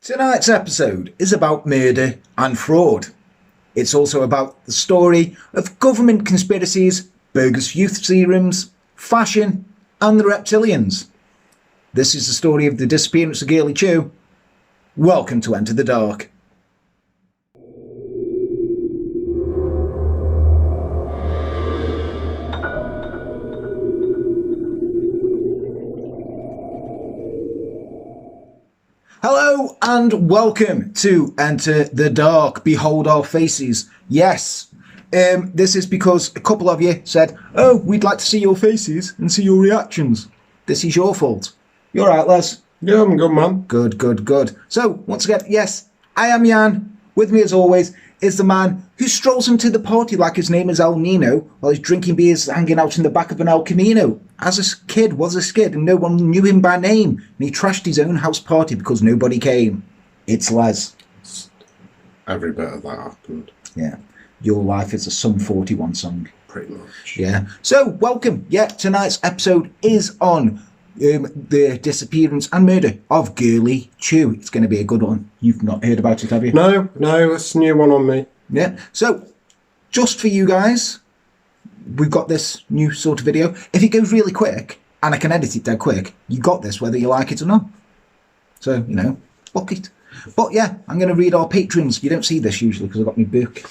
Tonight's episode is about murder and fraud. It's also about the story of government conspiracies, bogus youth serums, fashion, and the Reptilians. This is the story of the disappearance of Girly Chew. Welcome to Enter the Dark. Hello and welcome to Enter the Dark. Behold our faces. Yes, this is because a couple of you said, oh, we'd like to see your faces and see your reactions. This is your fault. You're right, Les. Yeah, I'm good, man. Good. So, once again, yes, I am Jan. With me, as always, is the man who strolls into the party like his name is El Nino while he's drinking beers hanging out in the back of an El Camino. As a kid, was a skid, and no one knew him by name. And he trashed his own house party because nobody came. It's Les. Every bit of that happened. Yeah. Your life is a Sum 41 song. Pretty much. Yeah. So, welcome. Yeah, tonight's episode is on the disappearance and murder of Girly Chew. It's going to be a good one. You've not heard about it, have you? No, it's a new one on me. Yeah. So, just for you guys, we've got this new sort of video. If it goes really quick, and I can edit it dead quick, you got this whether you like it or not. So, book it. But yeah, I'm going to read our patrons. You don't see this usually because I've got my book.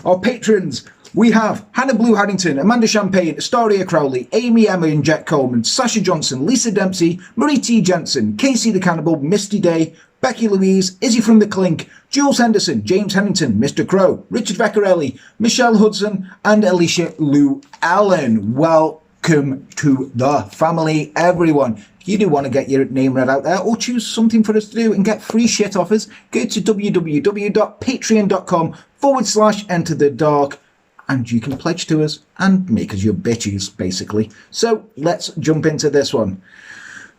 Our patrons. We have Hannah Blue Harrington, Amanda Champagne, Astoria Crowley, Amy Emma and Jet Coleman, Sasha Johnson, Lisa Dempsey, Marie T. Jensen, Casey the Cannibal, Misty Day, Becky Louise, Izzy from the Clink, Jules Henderson, James Hennington, Mr. Crow, Richard Veccarelli, Michelle Hudson, and Alicia Lou Allen. Welcome to the family, everyone. If you do want to get your name read out there or choose something for us to do and get free shit offers, go to www.patreon.com/enterthedark. And you can pledge to us and make us your bitches, basically. So let's jump into this one.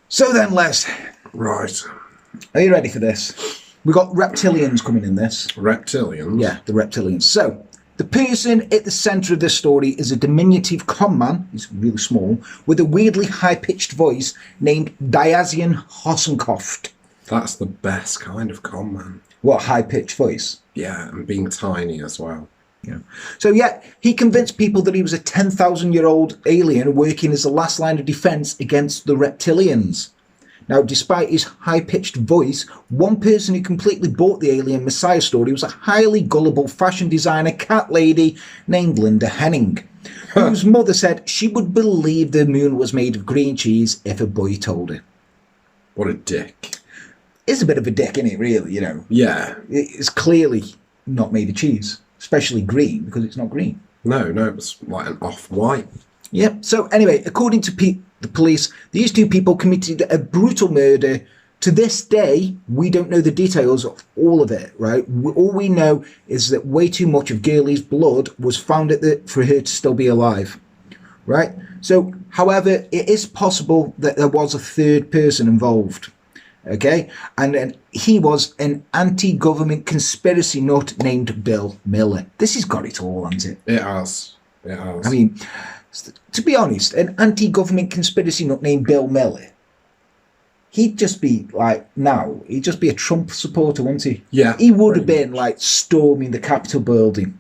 So then, Les. Right. Are you ready for this? We got Reptilians coming in this. Reptilians? Yeah, the Reptilians. So, the person at the centre of this story is a diminutive conman, he's really small, with a weirdly high-pitched voice named Diazian Hossencofft. That's the best kind of conman. What, high-pitched voice? Yeah, and being tiny as well. Yeah. So yeah, he convinced people that he was a 10,000-year-old alien working as the last line of defence against the Reptilians. Now, despite his high-pitched voice, one person who completely bought the alien messiah story was a highly gullible fashion designer cat lady named Linda Henning, whose mother said she would believe the moon was made of green cheese if a boy told her. What a dick. It's a bit of a dick, isn't it, really, Yeah. It's clearly not made of cheese. Especially green, because it's not green. No, it's like an off-white. Yep. So anyway, according to the police, these two people committed a brutal murder. To this day, we don't know the details of all of it, right? All we know is that way too much of Girly's blood was found for her to still be alive, right? So, however, it is possible that there was a third person involved. Okay, and he was an anti-government conspiracy nut named Bill Miller. This has got it all, hasn't it? It has. I mean, to be honest, an anti-government conspiracy nut named Bill Miller, he'd just be he'd just be a Trump supporter, wouldn't he? Yeah. He would have been like storming the Capitol building.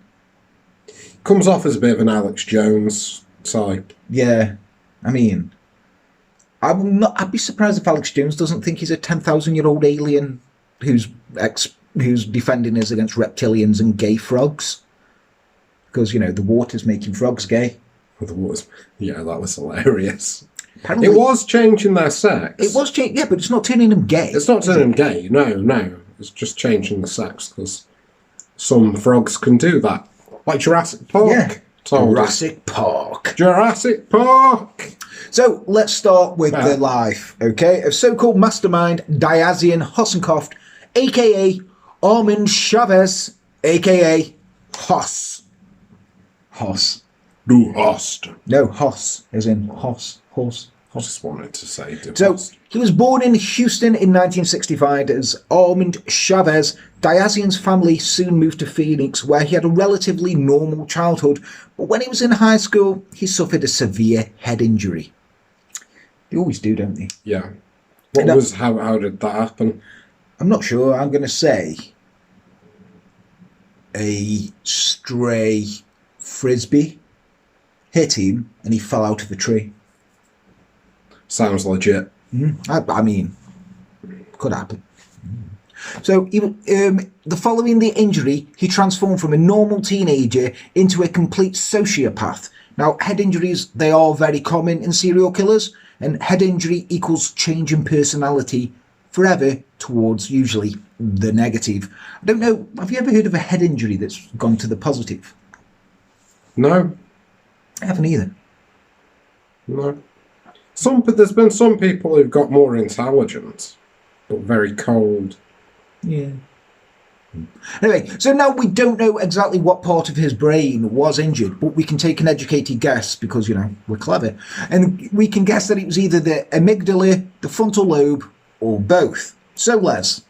Comes off as a bit of an Alex Jones type. Yeah, I mean, I'd be surprised if Alex Jones doesn't think he's a 10,000-year-old alien who's defending us against reptilians and gay frogs. Because, the water's making frogs gay. The water's... Yeah, that was hilarious. Apparently, it was changing their sex. It was changing, yeah, but it's not turning them gay. It's not turning them gay, no. It's just changing the sex, because some frogs can do that. Like Jurassic Park. Yeah. Jurassic Park. So let's start with the life, okay, of so-called mastermind Diazian Hossencofft, a.k.a. Armand Chavez, a.k.a. Hoss. Du hast. No, Hoss, as in Hoss. I just wanted to say So, he was born in Houston in 1965 as Armand Chavez. Diazian's family soon moved to Phoenix, where he had a relatively normal childhood, but when he was in high school, he suffered a severe head injury. They always do, don't they? Yeah. How did that happen? I'm not sure. I'm going to say a stray frisbee hit him and he fell out of a tree. Sounds legit. I mean, could happen. So, the following the injury, he transformed from a normal teenager into a complete sociopath. Now, head injuries, they are very common in serial killers, and head injury equals change in personality forever towards usually the negative. I don't know, have you ever heard of a head injury that's gone to the positive? No. I haven't either. No. But there's been some people who've got more intelligence, but very cold. Yeah. Anyway, so now we don't know exactly what part of his brain was injured, but we can take an educated guess because, we're clever. And we can guess that it was either the amygdala, the frontal lobe, or both. So, Les,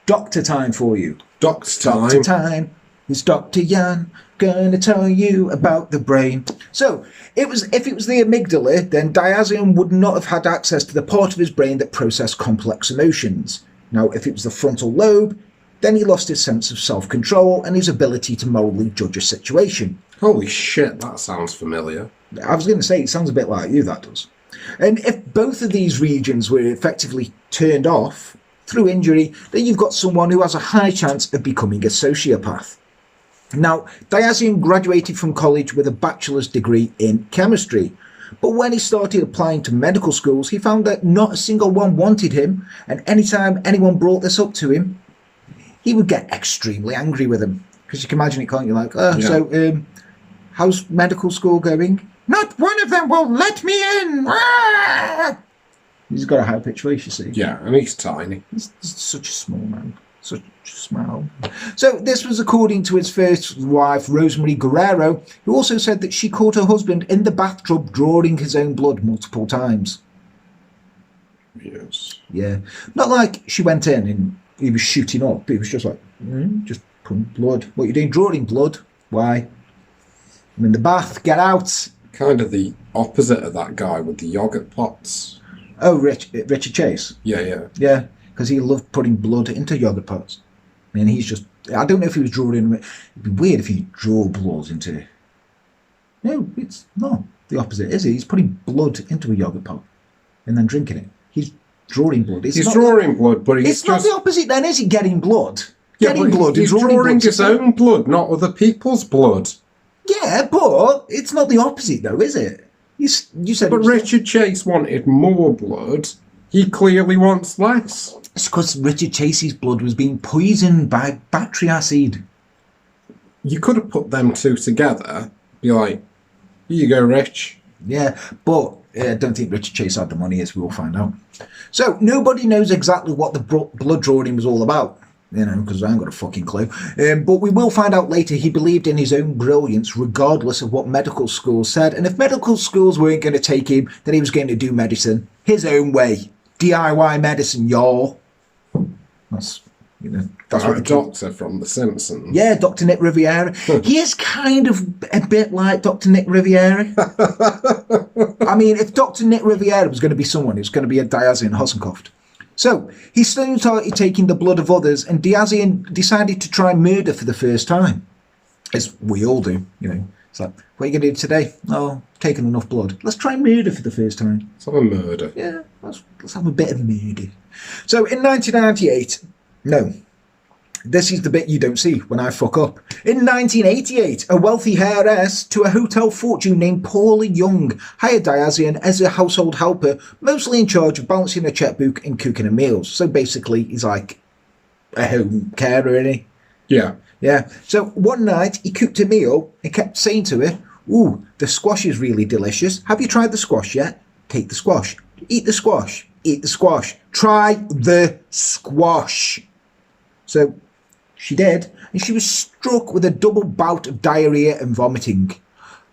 doctor time for you. Doctor time. Doctor time. It's Dr. Jan gonna tell you about the brain. So, if it was the amygdala, then Diazian would not have had access to the part of his brain that processed complex emotions. Now, if it was the frontal lobe, then he lost his sense of self-control and his ability to morally judge a situation. Holy shit, that sounds familiar. I was going to say, it sounds a bit like you, that does. And if both of these regions were effectively turned off through injury, then you've got someone who has a high chance of becoming a sociopath. Now, Diazian graduated from college with a bachelor's degree in chemistry. But when he started applying to medical schools, he found that not a single one wanted him, and anytime anyone brought this up to him, he would get extremely angry with them. Because you can imagine it, can't you? Like, So, how's medical school going? Not one of them will let me in! He's got a high-pitched voice, you see. Yeah, and he's tiny. He's such a small man. Such a small. So this was according to his first wife, Rosemary Guerrero, who also said that she caught her husband in the bathtub drawing his own blood multiple times. Yes. Yeah. Not like she went in and he was shooting up. He was just like, just putting blood. What are you doing? Drawing blood? Why? I'm in the bath. Get out. Kind of the opposite of that guy with the yogurt pots. Oh, Richard Chase? Yeah. Yeah, because he loved putting blood into yogurt pots. I mean, he's just... I don't know if he was drawing... It'd be weird if he drew blood into... No, it's not the opposite, is it? He's putting blood into a yogurt pot and then drinking it. He's drawing blood. He's drawing blood, but he's It's not the opposite then, is he? Getting blood. Yeah, Getting blood. He's drawing his own blood, not other people's blood. Yeah, but it's not the opposite though, is it? You said... But Richard Chase wanted more blood. He clearly wants less. It's because Richard Chase's blood was being poisoned by battery acid. You could have put them two together. Be like, here you go, Rich. Yeah, but I don't think Richard Chase had the money, as we'll find out. So nobody knows exactly what the blood drawing was all about. Because I ain't got a fucking clue. But we will find out later he believed in his own brilliance regardless of what medical schools said. And if medical schools weren't going to take him, then he was going to do medicine his own way. DIY medicine, y'all. That's what the doctor from The Simpsons. Yeah, Dr. Nick Riviera. He is kind of a bit like Dr. Nick Riviera. I mean, if Dr. Nick Riviera was going to be someone, it was going to be a Diazian Hossencofft. So, he soon started taking the blood of others, and Diazian decided to try murder for the first time. As we all do, It's like, what are you going to do today? Oh, taken enough blood. Let's try murder for the first time. Let's have a murder. Yeah, let's have a bit of murder. So, in 1998... No. This is the bit you don't see when I fuck up. In 1988, a wealthy heiress to a hotel fortune named Paula Young hired Diazian as a household helper, mostly in charge of balancing a checkbook and cooking her meals. So basically, he's like a home carer, isn't he? Yeah. Yeah. So one night, he cooked a meal and kept saying to her, "Ooh, the squash is really delicious. Have you tried the squash yet? Take the squash. Eat the squash. Eat the squash. Try the squash." So she did, and she was struck with a double bout of diarrhea and vomiting.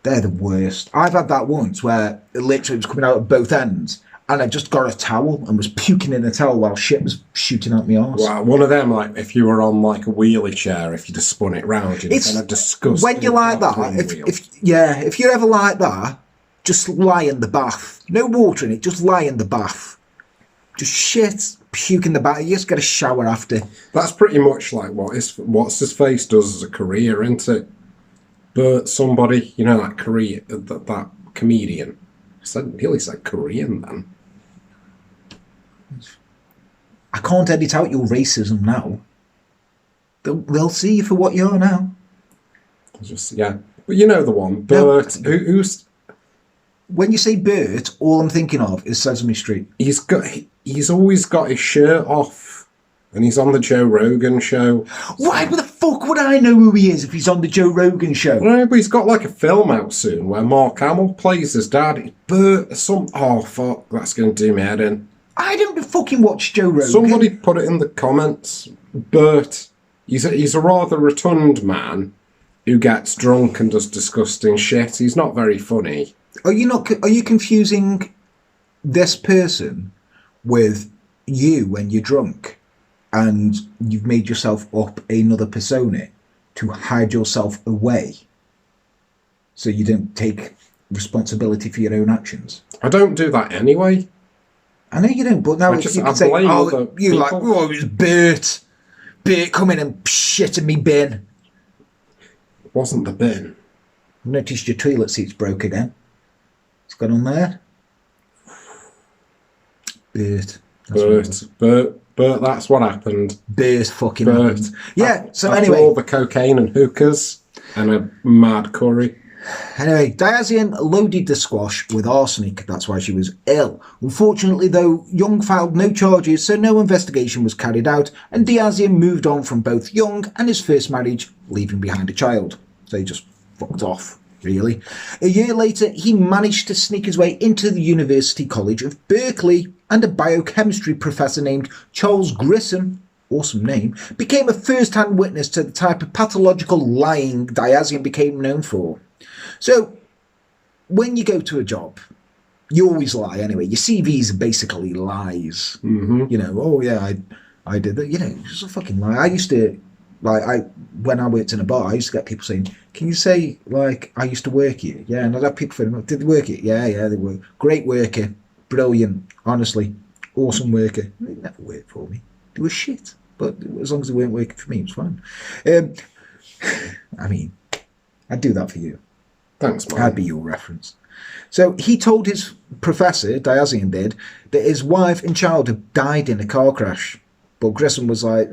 They're the worst. I've had that once where it literally was coming out at both ends, and I just got a towel and was puking in the towel while shit was shooting out my arse. Wow, one of them, like, if you were on, like, a wheelie chair, if you just spun it round, you'd kind of disgusting. When you're like that, if you're ever like that, just lie in the bath. No water in it, just lie in the bath. just shit, puke in the back. You just get a shower after. That's pretty much like what's his face does as a career, isn't it? But somebody, you know, that Korean, that comedian. Nearly said Korean then. I can't edit out your racism now. They'll see you for what you are now. Yeah. But you know the one, Bert. No. Who's... When you say Bert, all I'm thinking of is Sesame Street. He's always got his shirt off, and he's on the Joe Rogan show. Why the fuck would I know who he is if he's on the Joe Rogan show? No, but he's got like a film out soon where Mark Hamill plays his dad. Bert, oh fuck, that's going to do me head in. I don't fucking watch Joe Rogan. Somebody put it in the comments. Bert, he's a rather rotund man who gets drunk and does disgusting shit. He's not very funny. Are you confusing this person with you when you're drunk and you've made yourself up another persona to hide yourself away so you don't take responsibility for your own actions? I don't do that anyway. I know you don't, but now you can say, oh, you're like, oh, it was Bert. Bert come in and shit in me bin. It wasn't the bin. I've noticed your toilet seat's broke again. What's going on there? Bert. Bert, that's what happened. Bert fucking Bert. happened. Yeah, so after anyway. all the cocaine and hookers and a mad curry. Anyway, Diazian loaded the squash with arsenic. That's why she was ill. Unfortunately, though, Young filed no charges, so no investigation was carried out, and Diazian moved on from both Young and his first marriage, leaving behind a child. So he just fucked off, really. A year later, he managed to sneak his way into the University College of Berkeley, and a biochemistry professor named Charles Grissom, awesome name, became a first-hand witness to the type of pathological lying Diazian became known for. So, when you go to a job, you always lie anyway. Your CVs are basically lies. Mm-hmm. You know, oh yeah, I did that. You know, it's just a fucking lie. I used to, when I worked in a bar, I used to get people saying, can you say, like, I used to work here? Yeah, and I'd have people saying, did they work here? Yeah, they were. Great worker. Brilliant. Honestly. Awesome worker. They never worked for me. They were shit. But as long as they weren't working for me, it was fine. I mean, I'd do that for you. Thanks, man. That'd be your reference. So he told his professor, Diazian did, that his wife and child had died in a car crash. But Grissom was like,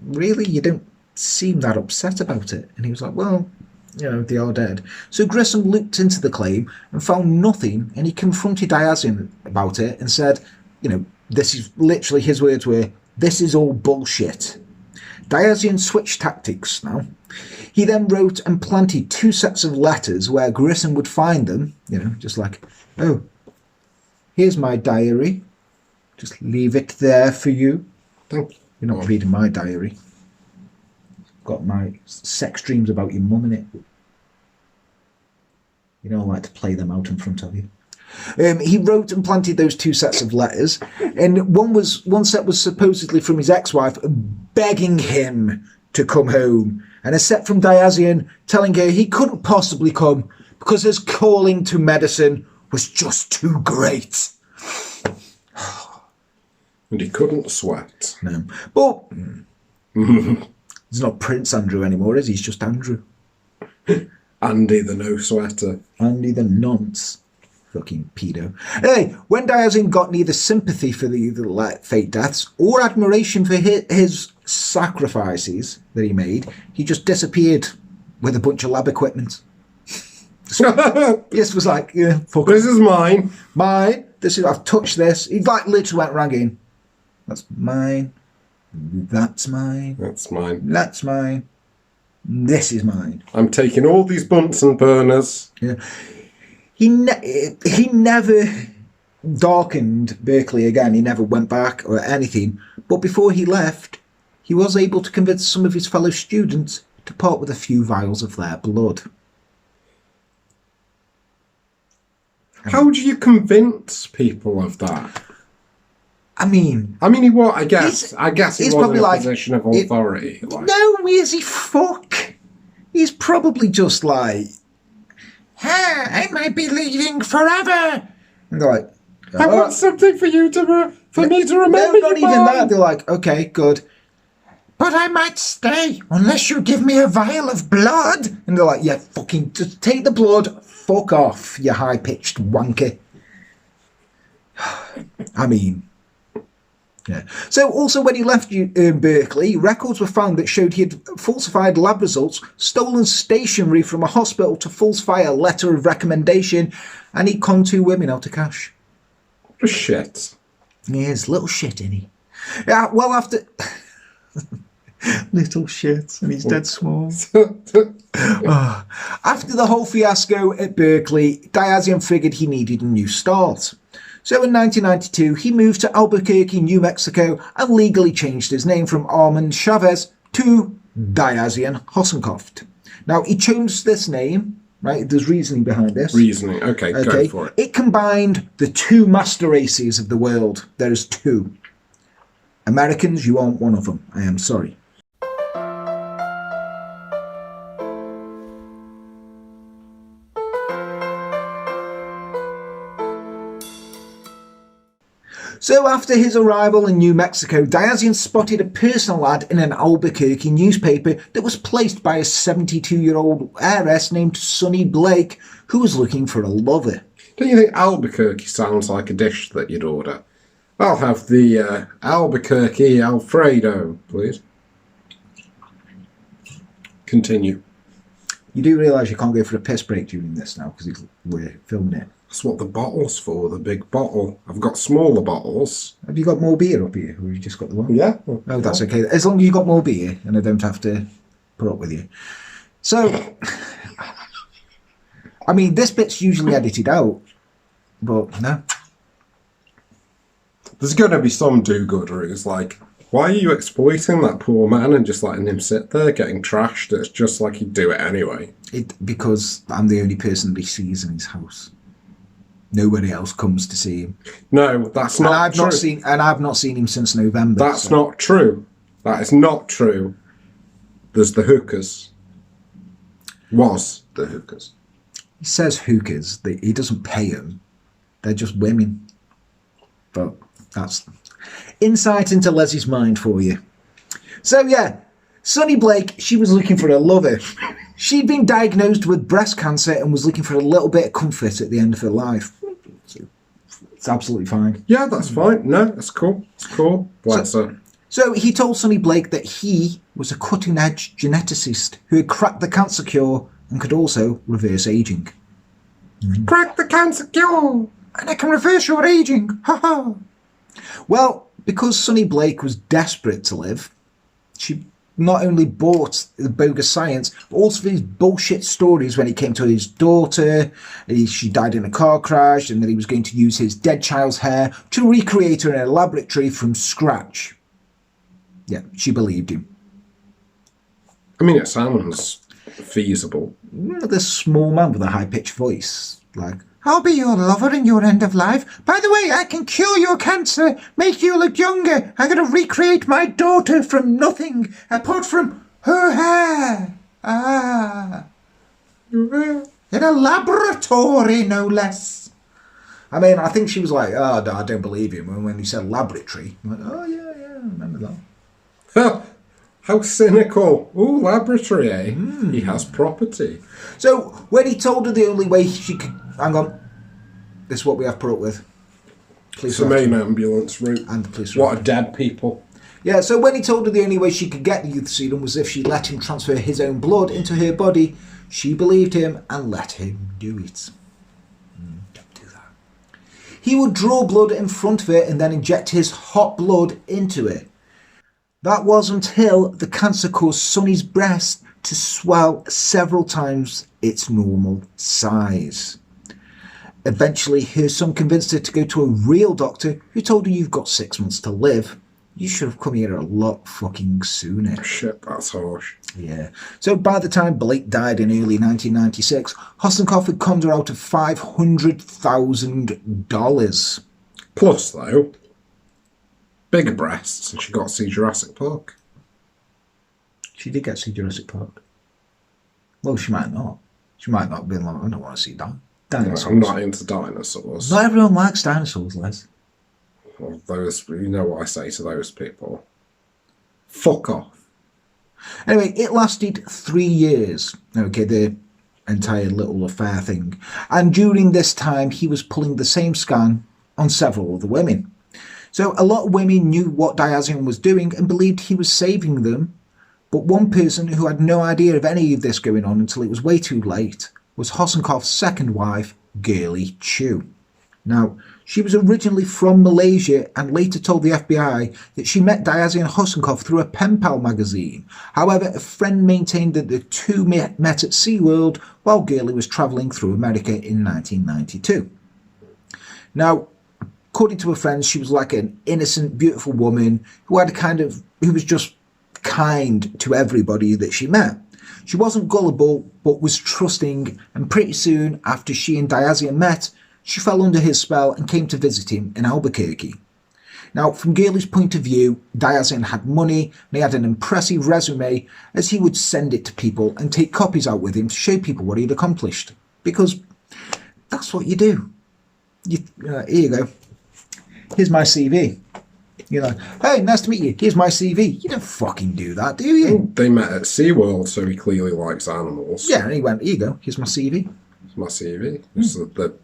really? You don't seem that upset about it. And he was like, well, you know, they are dead. So Grissom looked into the claim and found nothing, and he confronted Diazian about it and said, you know, this is literally his words were, this is all bullshit. Diazian switched tactics now. He then wrote and planted 2 sets of letters where Grissom would find them, you know, just like, oh, here's my diary. Just leave it there for you. Thank you. You're not reading my diary. Got my sex dreams about your mum in it. You know, I like to play them out in front of you. He wrote and planted those 2 sets of letters, and one set was supposedly from his ex-wife begging him to come home, and a set from Diazian telling her he couldn't possibly come because his calling to medicine was just too great. And he couldn't sweat. No. But he's not Prince Andrew anymore, is he? He's just Andrew. Andy the no sweater. Andy the nonce. Fucking pedo. Anyway, when Diazian got neither sympathy for the fake deaths or admiration for his sacrifices that he made, he just disappeared with a bunch of lab equipment. This was like, yeah, fuck this is mine. Mine. I've touched this. He like literally went ragging. That's mine. That's mine. That's mine. That's mine. This is mine. I'm taking all these Bunsen burners. Yeah. He never darkened Berkeley again. He never went back or anything. But before he left, he was able to convince some of his fellow students to part with a few vials of their blood. How do you convince people of that? I mean, what? I guess he was in a position of authority. No, is he fuck? He's probably just like, I might be leaving forever. And they're like, I want something for you for me to remember. No, not even that. They're like, okay, good. But I might stay unless you give me a vial of blood. And they're like, yeah, fucking just take the blood. Fuck off, you high-pitched wanker. I mean, yeah. So also when he left Berkeley, records were found that showed he had falsified lab results, stolen stationery from a hospital to falsify a letter of recommendation, and he conned 2 women out of cash. What a shit. He is little shit, isn't he? Yeah, well, after... little shit, and he's dead small. After the whole fiasco at Berkeley, Diazian figured he needed a new start. So in 1992, he moved to Albuquerque, New Mexico, and legally changed his name from Armand Chavez to Diazian Hossencofft. Now, he chose this name, right? There's reasoning behind this. Reasoning, okay, go for it. It combined the 2 master races of the world. There is 2. Americans, you aren't one of them. I am sorry. So after his arrival in New Mexico, Diazian spotted a personal ad in an Albuquerque newspaper that was placed by a 72-year-old heiress named Sunny Blake, who was looking for a lover. Don't you think Albuquerque sounds like a dish that you'd order? I'll have the Albuquerque Alfredo, please. Continue. You do realise you can't go for a piss break during this now because we're filming it. That's what the bottle's for, the big bottle. I've got smaller bottles. Have you got more beer up here, or have you just got the one? Yeah. Oh, that's okay. As long as you've got more beer, and I don't have to put up with you. So, I mean, this bit's usually edited out, but no. There's going to be some do-gooder who's like, why are you exploiting that poor man and just letting him sit there getting trashed? It's just like he'd do it anyway. Because I'm the only person that he sees in his house. Nobody else comes to see him. No, that's not true. I've not seen him since November. That's not true. That is not true. There's the hookers. Was the hookers. He says hookers. He doesn't pay them. They're just women. But that's insight into Leslie's mind for you. So yeah, Sunny Blake, she was looking for a lover. She'd been diagnosed with breast cancer and was looking for a little bit of comfort at the end of her life. So it's absolutely fine. Yeah, that's fine. No, that's cool. It's cool. Bless her. So he told Sunny Blake that he was a cutting-edge geneticist who had cracked the cancer cure and could also reverse aging. Crack the cancer cure! And I can reverse your aging. Ha ha. Well, because Sunny Blake was desperate to live, she not only bought the bogus science, but also these bullshit stories when it came to his daughter. She died in a car crash, and that he was going to use his dead child's hair to recreate her in a laboratory from scratch. Yeah, she believed him. I mean, it sounds feasible. This small man with a high-pitched voice, like, I'll be your lover in your end of life. By the way, I can cure your cancer, make you look younger. I'm going to recreate my daughter from nothing, apart from her hair. In a laboratory, no less. I mean, I think she was like, oh, no, I don't believe him. And when he said laboratory, I'm like, oh, yeah, I remember that. How cynical. Ooh, laboratory, eh? He has property. So, when he told her the only way she could... Hang on. This is what we have put up with. It's the main ambulance route. And the police route. What a dead people. Yeah, so when he told her the only way she could get the youth serum was if she let him transfer his own blood into her body, she believed him and let him do it. Don't do that. He would draw blood in front of her and then inject his hot blood into it. That was until the cancer caused Sunny's breast to swell several times its normal size. Eventually, her son convinced her to go to a real doctor who told her, you've got 6 months to live. You should have come here a lot fucking sooner. Shit, that's harsh. Yeah. So by the time Blake died in early 1996, Hossencofft had conned her out of $500,000. Plus, though, bigger breasts, and she got to see Jurassic Park. She did get to see Jurassic Park. Well, she might not. She might not have been like, I don't want to see that. Dinosaurs. I'm not into dinosaurs. Not everyone likes dinosaurs, Les. Well, those, you know what I say to those people. Fuck off. Anyway, it lasted 3 years. Okay, the entire little affair thing. And during this time, he was pulling the same scam on several other women. So a lot of women knew what Diazian was doing and believed he was saving them. But one person who had no idea of any of this going on until it was way too late was Hossencofft's second wife, Girly Chew. Now, she was originally from Malaysia and later told the FBI that she met Diazian Hossencofft through a pen pal magazine. However, a friend maintained that the two met at SeaWorld while Girly was travelling through America in 1992. Now, according to her friends, she was like an innocent, beautiful woman who was just kind to everybody that she met. She wasn't gullible, but was trusting, and pretty soon after she and Diazian met, she fell under his spell and came to visit him in Albuquerque. Now, from Girly's point of view, Diazian had money and he had an impressive resume, as he would send it to people and take copies out with him to show people what he'd accomplished. Because that's what you do. Here you go. Here's my CV. You're like, hey, nice to meet you. Here's my CV. You don't fucking do that, do you? They met at SeaWorld, so he clearly likes animals. Yeah, and he went, here you go. Here's my CV. It's my CV. It's the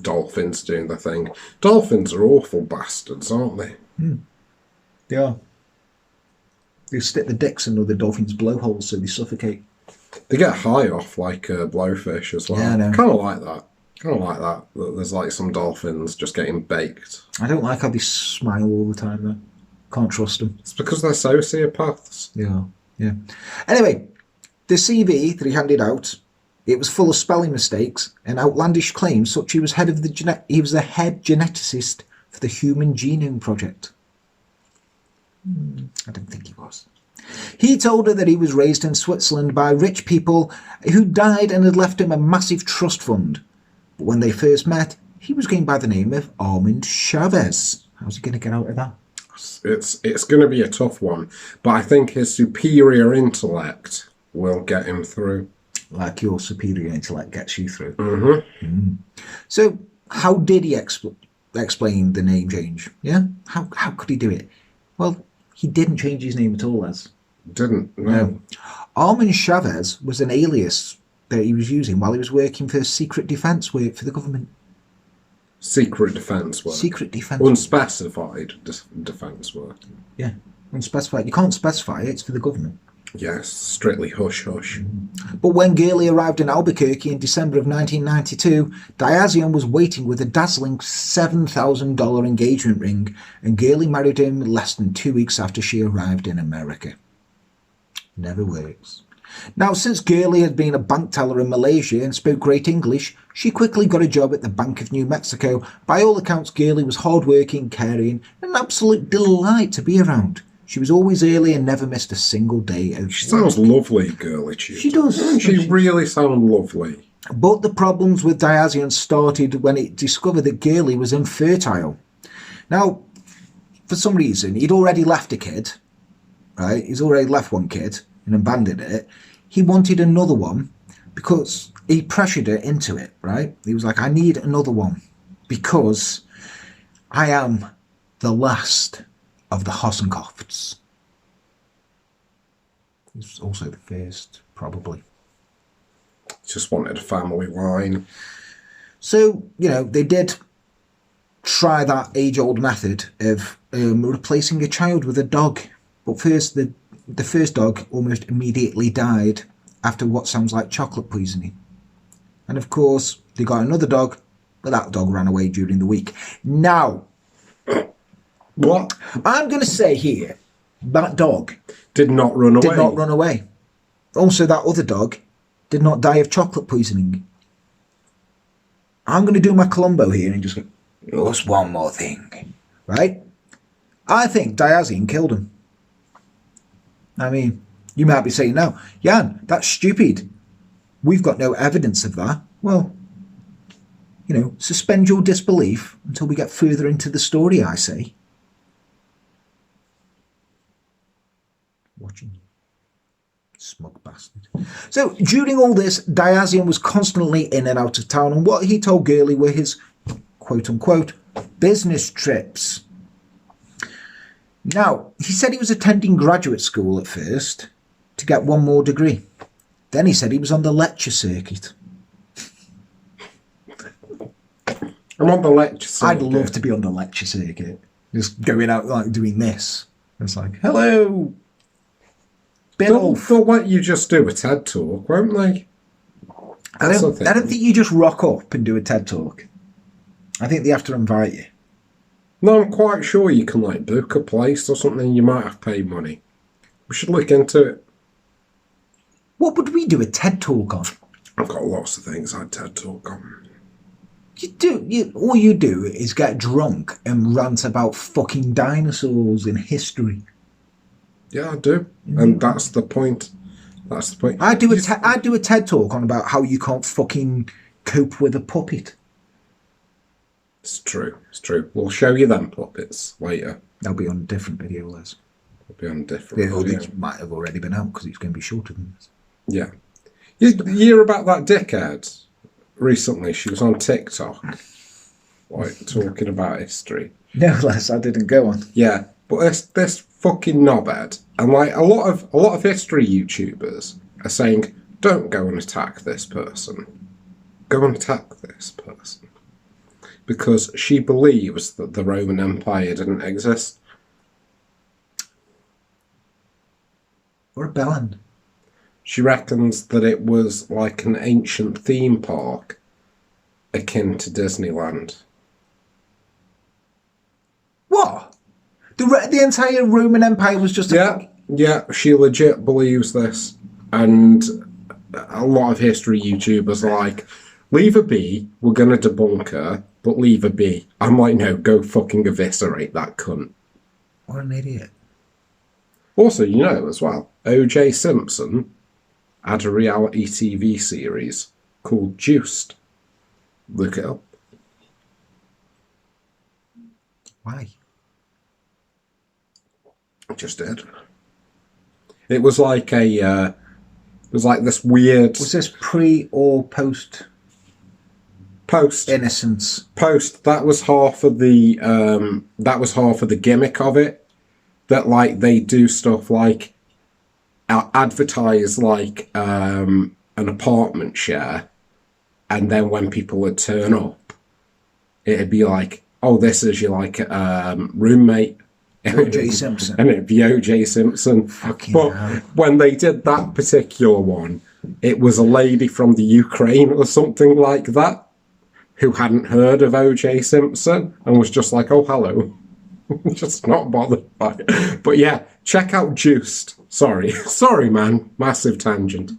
dolphins doing the thing. Dolphins are awful bastards, aren't they? They are. They stick the dicks into the dolphins' blowholes so they suffocate. They get high off like blowfish as well. Yeah, I know. Kind of like that. There's like some dolphins just getting baked. I don't like how they smile all the time, though. Can't trust them. It's because they're sociopaths. Yeah. Anyway, the CV that he handed out, it was full of spelling mistakes and outlandish claims, such he was he was the head geneticist for the Human Genome Project. I don't think he was. He told her that he was raised in Switzerland by rich people who died and had left him a massive trust fund. But when they first met, he was going by the name of Armand Chavez. How's he going to get out of that? It's going to be a tough one, but I think his superior intellect will get him through. Like your superior intellect gets you through. Mm-hmm. So how did he explain the name change? Yeah? How could he do it? Well, he didn't change his name at all, Les. Didn't, no. Armand Chavez was an alias that he was using while he was working for secret defence work for the government. Secret defence work? Secret defence. Unspecified defence work. Yeah, unspecified. You can't specify it, it's for the government. Yes, strictly hush-hush. But when Girly arrived in Albuquerque in December of 1992, Diazian was waiting with a dazzling $7,000 engagement ring, and Girly married him less than 2 weeks after she arrived in America. Never works. Now, since Girly had been a bank teller in Malaysia and spoke great English, she quickly got a job at the Bank of New Mexico. By all accounts, Girly was hardworking, caring, and an absolute delight to be around. She was always early and never missed a single day of She sounds lovely, Girly Chew. She does. She really sounds lovely. But the problems with Diazian started when it discovered that Girly was infertile. Now, for some reason, he'd already left a kid, right? He's already left one kid and abandoned it. He wanted another one because he pressured her into it, right? He was like, I need another one because I am the last of the Hossencofts. He's also the first, probably. Just wanted a family line. So, they did try that age-old method of replacing a child with a dog. But first, the first dog almost immediately died after what sounds like chocolate poisoning. And of course, they got another dog, but that dog ran away during the week. Now, what? I'm going to say here, that dog did not run away. Did not run away. Also, that other dog did not die of chocolate poisoning. I'm going to do my Columbo here and just go, just one more thing. Right? I think Diazian killed him. I mean, you might be saying, no, Jan, that's stupid. We've got no evidence of that. Well, suspend your disbelief until we get further into the story, I say. Watching you. Smug bastard. So, during all this, Diazian was constantly in and out of town, and what he told Girly were his quote-unquote business trips. Now, he said he was attending graduate school at first to get one more degree. Then he said he was on the lecture circuit. I'm on the lecture circuit. I'd love to be on the lecture circuit. Just going out, like, doing this. It's like, hello, Bill. They'll let you just do a TED Talk, won't they? I don't think you just rock up and do a TED Talk. I think they have to invite you. No, I'm quite sure you can, like, book a place or something. You might have to pay money. We should look into it. What would we do a TED Talk on? I've got lots of things I'd TED Talk on. All you do is get drunk and rant about fucking dinosaurs in history. Yeah, I do. And that's the point. That's the point. I do a TED Talk on about how you can't fucking cope with a puppet. It's true. It's true. We'll show you them puppets later. They'll be on a different video, Les. They'll be on a different video. It might have already been out because it's going to be shorter than this. Yeah. You hear about that dickhead? Recently, she was on TikTok, like, talking about history. No, Les, I didn't go on. Yeah, but this fucking knobhead, and like a lot of history YouTubers are saying, don't go and attack this person. Go and attack this person. Because she believes that the Roman Empire didn't exist. Or a bellend. She reckons that it was like an ancient theme park akin to Disneyland. What? The entire Roman Empire was just Yeah, she legit believes this. And a lot of history YouTubers are like, leave her be, we're going to debunk her, but leave her be. I'm like, no, go fucking eviscerate that cunt. What an idiot. Also, you know as well, O.J. Simpson had a reality TV series called Juiced. Look it up. Why? I just did. It was like it was like this weird. Was this pre or post? Post. Innocence. Post. That was half of the. That was half of the gimmick of it. That like they do stuff like advertise like an apartment share, and then when people would turn up, it'd be like, oh, this is your like roommate. O.J. Simpson. And it'd be O.J. Simpson. Fucking but hell. when they did that particular one, it was a lady from the Ukraine or something like that who hadn't heard of O.J. Simpson and was just like, oh, hello. Just not bothered by it. But yeah, check out Juiced. Sorry, man. Massive tangent.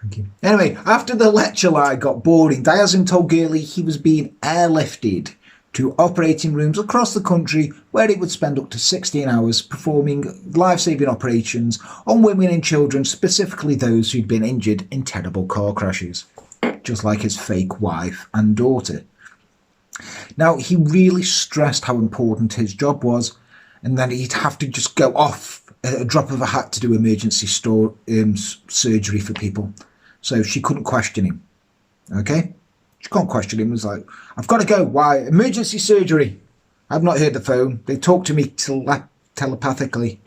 Thank you. Anyway, after the lecture lie got boring, Diazian told Girly he was being airlifted to operating rooms across the country where he would spend up to 16 hours performing life-saving operations on women and children, specifically those who'd been injured in terrible car crashes, just like his fake wife and daughter. Now, he really stressed how important his job was, and that he'd have to just go off at a drop of a hat to do emergency surgery for people. So she couldn't question him. Okay? She can't question him. It was like, I've got to go. Why? Emergency surgery. I've not heard the phone. They talk to me telepathically.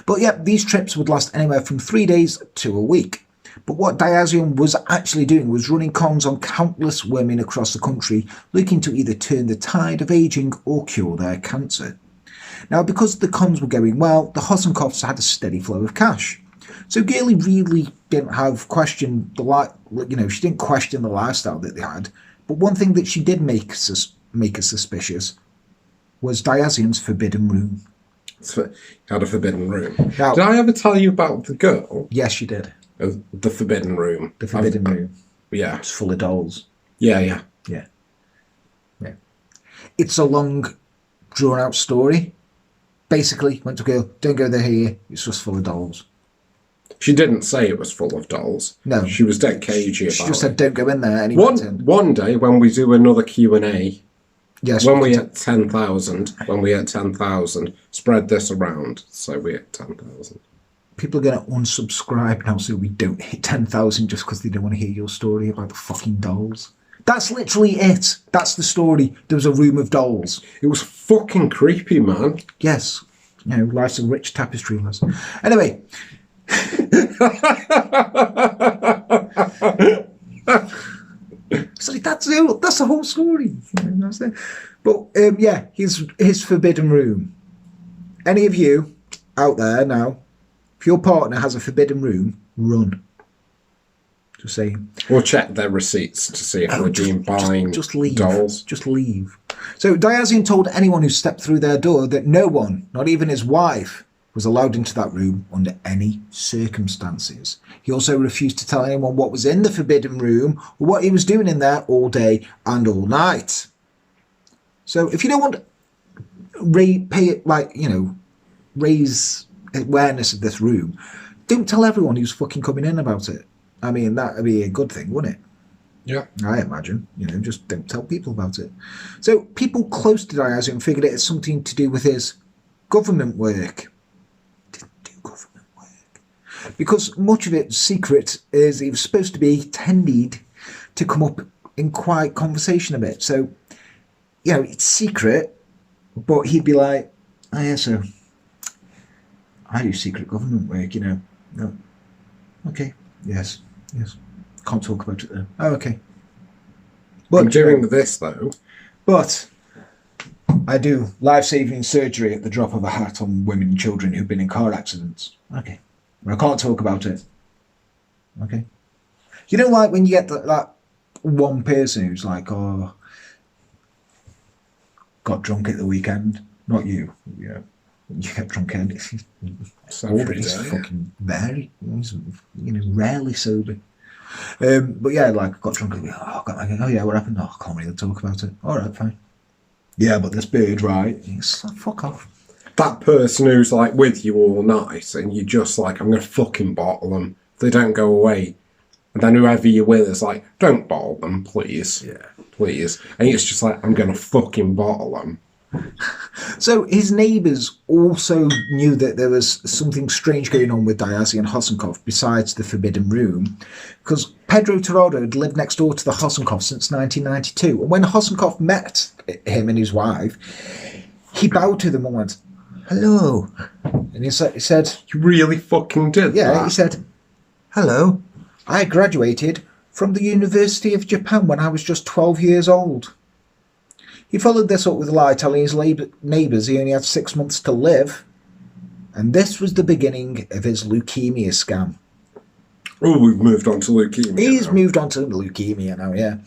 But yeah, these trips would last anywhere from 3 days to a week. But what Diazian was actually doing was running cons on countless women across the country, looking to either turn the tide of ageing or cure their cancer. Now, because the cons were going well, the Hossencofts had a steady flow of cash. So Girly really didn't have questioned she didn't question the lifestyle that they had. But one thing that she did make her suspicious was Diazian's forbidden room. Had a forbidden room. Now, did I ever tell you about the girl? Yes, you did. The forbidden room. The forbidden room. Yeah. It's full of dolls. Yeah. It's a long, drawn-out story. Basically, went to a girl, don't go there here, it's just full of dolls. She didn't say it was full of dolls. No. She was dead cagey about it. She just said, don't go in there. And he one day, when we do another Q&A, Yes. When we hit 10,000, spread this around. So we hit 10,000. People are going to unsubscribe now so we don't hit 10,000 just because they don't want to hear your story about the fucking dolls. That's literally it. That's the story. There was a room of dolls. It was fucking creepy, man. Yes. You know, life's a rich tapestry lesson. Anyway. So that's the whole story. That's it. But yeah, his forbidden room. Any of you out there now, if your partner has a forbidden room, run. Just saying. Or check their receipts to see if we're been buying just leave. dolls. Just leave. So Diazian told anyone who stepped through their door that no one, not even his wife, was allowed into that room under any circumstances. He also refused to tell anyone what was in the forbidden room or what he was doing in there all day and all night. So if you don't want to raise awareness of this room, don't tell everyone who's fucking coming in about it. I mean, that would be a good thing, wouldn't it? Yeah. I imagine. Just don't tell people about it. So people close to Diazian figured it had something to do with his government work. Didn't do government work. Because much of it's secret, is he was supposed to be tended to come up in quiet conversation a bit. So, it's secret, but he'd be like, oh yeah, so I do secret government work, No. Okay. Yes. Can't talk about it then. Oh, okay. But I'm doing this, though. But I do life-saving surgery at the drop of a hat on women and children who've been in car accidents. Okay. I can't talk about it. Okay. You don't like when you get that one person who's like, oh, got drunk at the weekend. Not you. Yeah. You get drunk and it's fucking very, rarely sober. But yeah, like got drunk. Oh yeah, what happened? Oh, I can't really talk about it. All right, fine. Yeah, but this bird, right? It's like, fuck off. That person who's like with you all night, and you just like, I'm gonna fucking bottle them. If they don't go away, and then whoever you're with is like, don't bottle them, please. Yeah, please. And it's just like, I'm gonna fucking bottle them. So his neighbours also knew that there was something strange going on with Diazian Hossencofft besides the forbidden room, because Pedro Tirado had lived next door to the Hossencofft since 1992, and when Hossencofft met him and his wife, he bowed to them and went, hello, and he said, you really fucking did that? He said, hello, I graduated from the University of Japan when I was just 12 years old. He followed this up with a lie, telling his neighbours he only had 6 months to live. And this was the beginning of his leukemia scam. Oh, we've moved on to leukemia. He's moved on to leukemia now, yeah.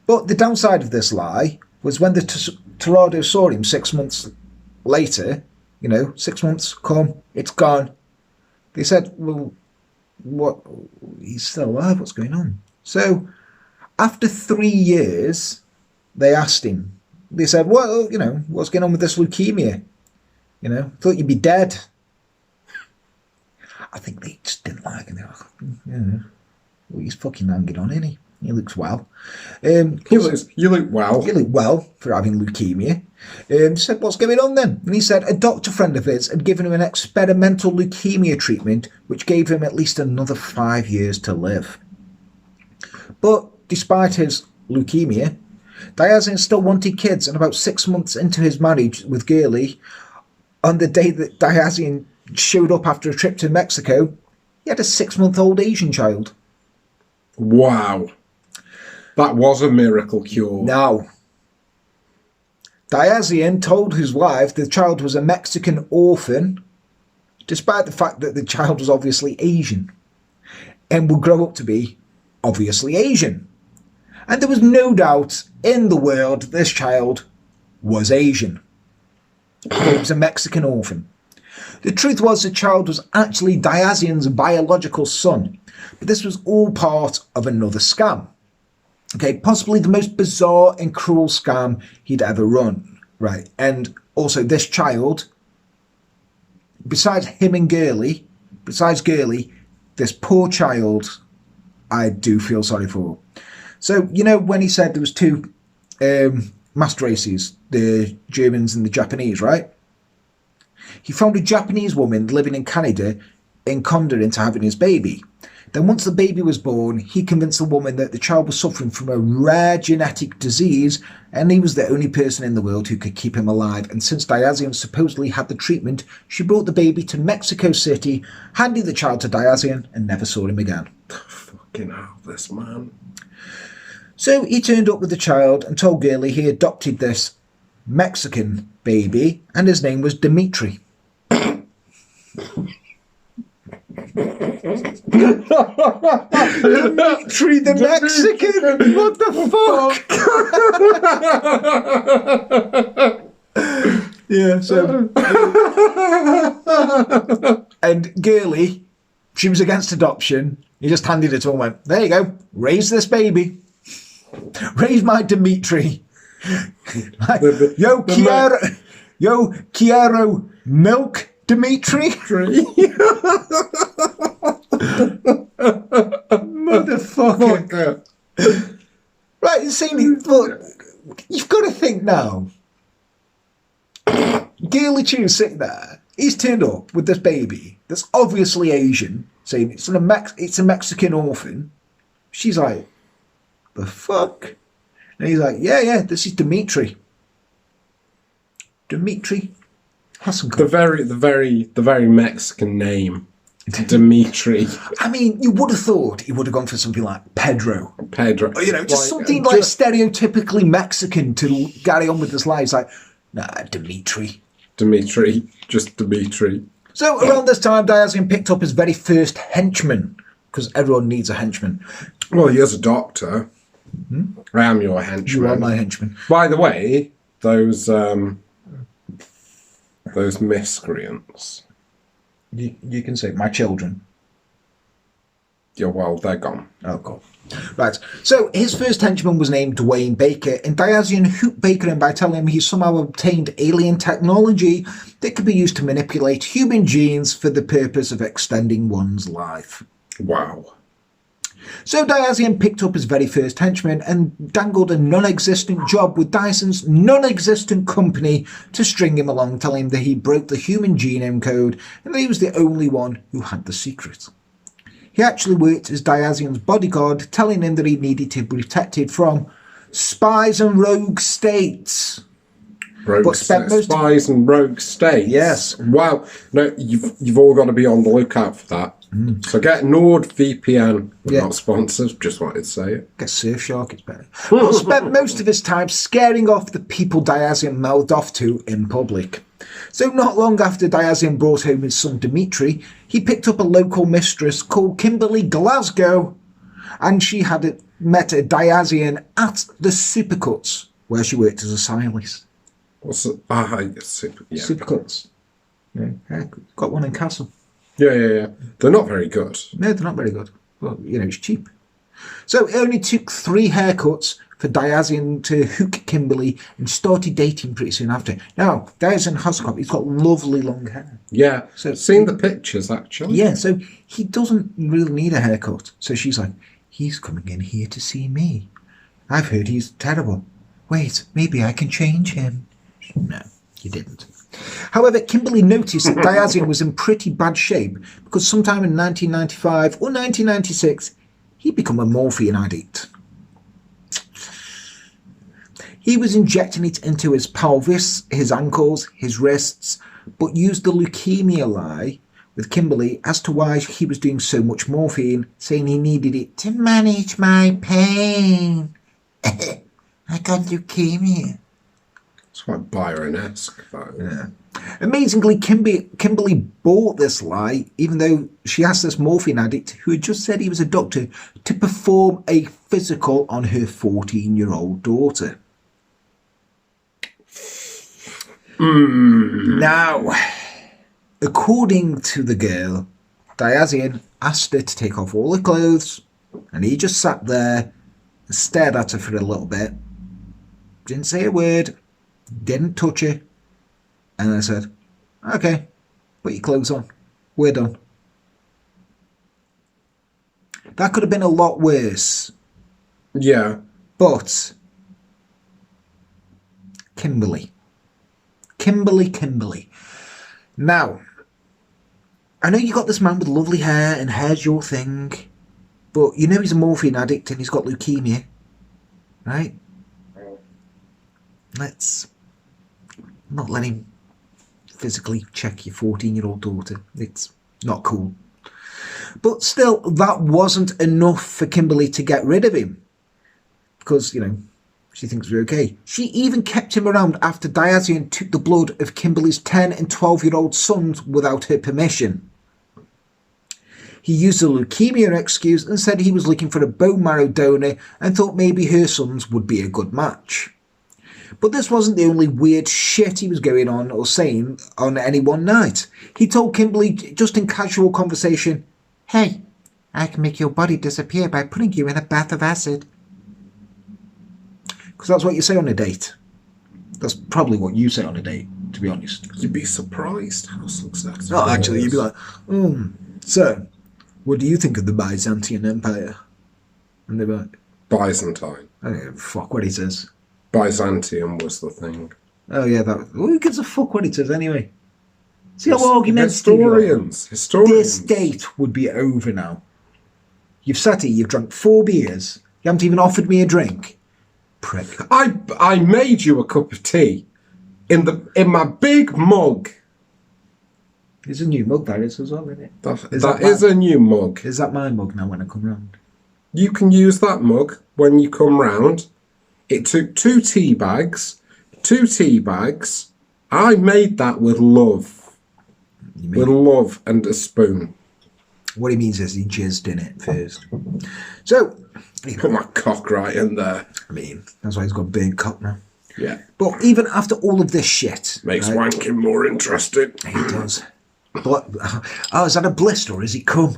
But the downside of this lie was when the Tirado saw him 6 months later, 6 months, come, it's gone. They said, well, what? He's still alive, what's going on? So, after 3 years, they asked him, they said, well, what's going on with this leukemia? Thought you'd be dead. I think they just didn't like him. They were like, well, he's fucking hanging on, isn't he? He looks well. You look well. You look well for having leukemia. Said, what's going on then? And he said a doctor friend of his had given him an experimental leukemia treatment, which gave him at least another 5 years to live. But despite his leukemia, Diazian still wanted kids, and about 6 months into his marriage with Girly, on the day that Diazian showed up after a trip to Mexico, he had a 6-month-old Asian child. Wow. That was a miracle cure. Now, Diazian told his wife the child was a Mexican orphan, despite the fact that the child was obviously Asian, and would grow up to be obviously Asian. And there was no doubt in the world this child was Asian. It was a Mexican orphan. The truth was the child was actually Diazian's biological son, but this was all part of another scam. Okay, possibly the most bizarre and cruel scam he'd ever run, right? And also this child, besides him and Girly, this poor child, I do feel sorry for. So, when he said there was two master races, the Germans and the Japanese, right? He found a Japanese woman living in Canada and conned her into having his baby. Then once the baby was born, he convinced the woman that the child was suffering from a rare genetic disease and he was the only person in the world who could keep him alive. And since Diazian supposedly had the treatment, she brought the baby to Mexico City, handed the child to Diazian and never saw him again. Fucking hell, this man. So he turned up with the child and told Girly he adopted this Mexican baby and his name was Dimitri. Dimitri the Mexican! What the fuck? Yeah, so... and Girly, she was against adoption. He just handed it to her and went, there you go, raise this baby. Raise my Dimitri. Like, yo, Chiaro, milk Dimitri. Motherfucker. Right, see, look, you've got to think now. Girly Chew sitting there. He's turned up with this baby that's obviously Asian, saying it's a Mexican orphan. She's like, the fuck? And he's like, yeah, this is Dimitri. Dimitri Hossencofft. The very Mexican name. Dimitri. I mean, you would have thought he would have gone for something like Pedro. Pedro. Or, just something like stereotypically Mexican to carry on with his life. It's like, nah, Dimitri. Dimitri. Just Dimitri. So around this time, Diazian picked up his very first henchman, because everyone needs a henchman. Well, you're a doctor. Mm-hmm. I am your henchman. You are my henchman. By the way, those miscreants. You can say my children. Yeah, well, they're gone. Oh, cool. Right. So his first henchman was named Dwayne Baker, and Diazian hooked Baker in by telling him he somehow obtained alien technology that could be used to manipulate human genes for the purpose of extending one's life. Wow. So Diazian picked up his very first henchman and dangled a non-existent job with Dyson's non-existent company to string him along, telling him that he broke the human genome code and that he was the only one who had the secret. He actually worked as Diazian's bodyguard, telling him that he needed to be protected from spies and rogue states. Spies and rogue states? Yes. Wow. No, you've all got to be on the lookout for that. Mm. So get NordVPN. We're not sponsors, just wanted to say it. Get Surfshark, it's better. But spent most of his time scaring off the people Diazian mouthed off to in public. So not long after Diazian brought home his son Dimitri, he picked up a local mistress called Kimberly Glasgow, and she had met a Diazian at the Supercuts, where she worked as a stylist. What's it? Supercuts. Yeah, got one in Castle. Yeah. They're not very good. No, they're not very good. Well, it's cheap. So it only took 3 haircuts for Diazian to hook Kimberly and started dating pretty soon after. Now, Diazian Hossencofft, he's got lovely long hair. Yeah, so seen the pictures, actually. Yeah, so he doesn't really need a haircut. So she's like, he's coming in here to see me. I've heard he's terrible. Wait, maybe I can change him. No, he didn't. However, Kimberly noticed that Diazian was in pretty bad shape because sometime in 1995 or 1996, he'd become a morphine addict. He was injecting it into his pelvis, his ankles, his wrists, but used the leukemia lie with Kimberly as to why he was doing so much morphine, saying he needed it to manage my pain. I got leukemia. It's quite Byron-esque, though. Yeah. Amazingly, Kimberly bought this lie, even though she asked this morphine addict, who had just said he was a doctor, to perform a physical on her 14-year-old daughter. Now, according to the girl, Diazian asked her to take off all her clothes, and he just sat there and stared at her for a little bit. Didn't say a word, didn't touch her, and I said, okay, put your clothes on, we're done. That could have been a lot worse. Yeah. But Kimberly. Kimberly. Now, I know you got this man with lovely hair and hair's your thing, but you know he's a morphine addict and he's got leukemia, right? Let's not let him physically check your 14-year-old daughter. It's not cool. But still, that wasn't enough for Kimberly to get rid of him. Because, you know, she thinks we're okay. She even kept him around after Diazian took the blood of Kimberly's 10 and 12-year-old sons without her permission. He used a leukemia excuse and said he was looking for a bone marrow donor and thought maybe her sons would be a good match. But this wasn't the only weird shit he was going on or saying on any one night. He told Kimberly, just in casual conversation, "Hey, I can make your body disappear by putting you in a bath of acid." Because that's what you say on a date. That's probably what you say on a date, to be honest. You'd be surprised how successful. Oh, actually, you'd be like, "So, what do you think of the Byzantine Empire?" And they'd be like, Byzantine. "I don't give a fuck what he says." Byzantium was the thing. Oh yeah, who gives a fuck what it says anyway? See how argumentative Historians. This date would be over now. You've sat here, you've drunk 4 beers, you haven't even offered me a drink. Prick. I made you a cup of tea in my big mug. There's a new mug that is as well, isn't it? That is a new mug. Is that my mug now when I come round? You can use that mug when you come round. It took 2 tea bags. I made that with love. With love and a spoon. What he means is he jizzed in it first. So, put my cock right in there. I mean, that's why he's got a big cock now. Yeah. But even after all of this shit... Makes wanking more interesting. It does. But, is that a blister or is it cum?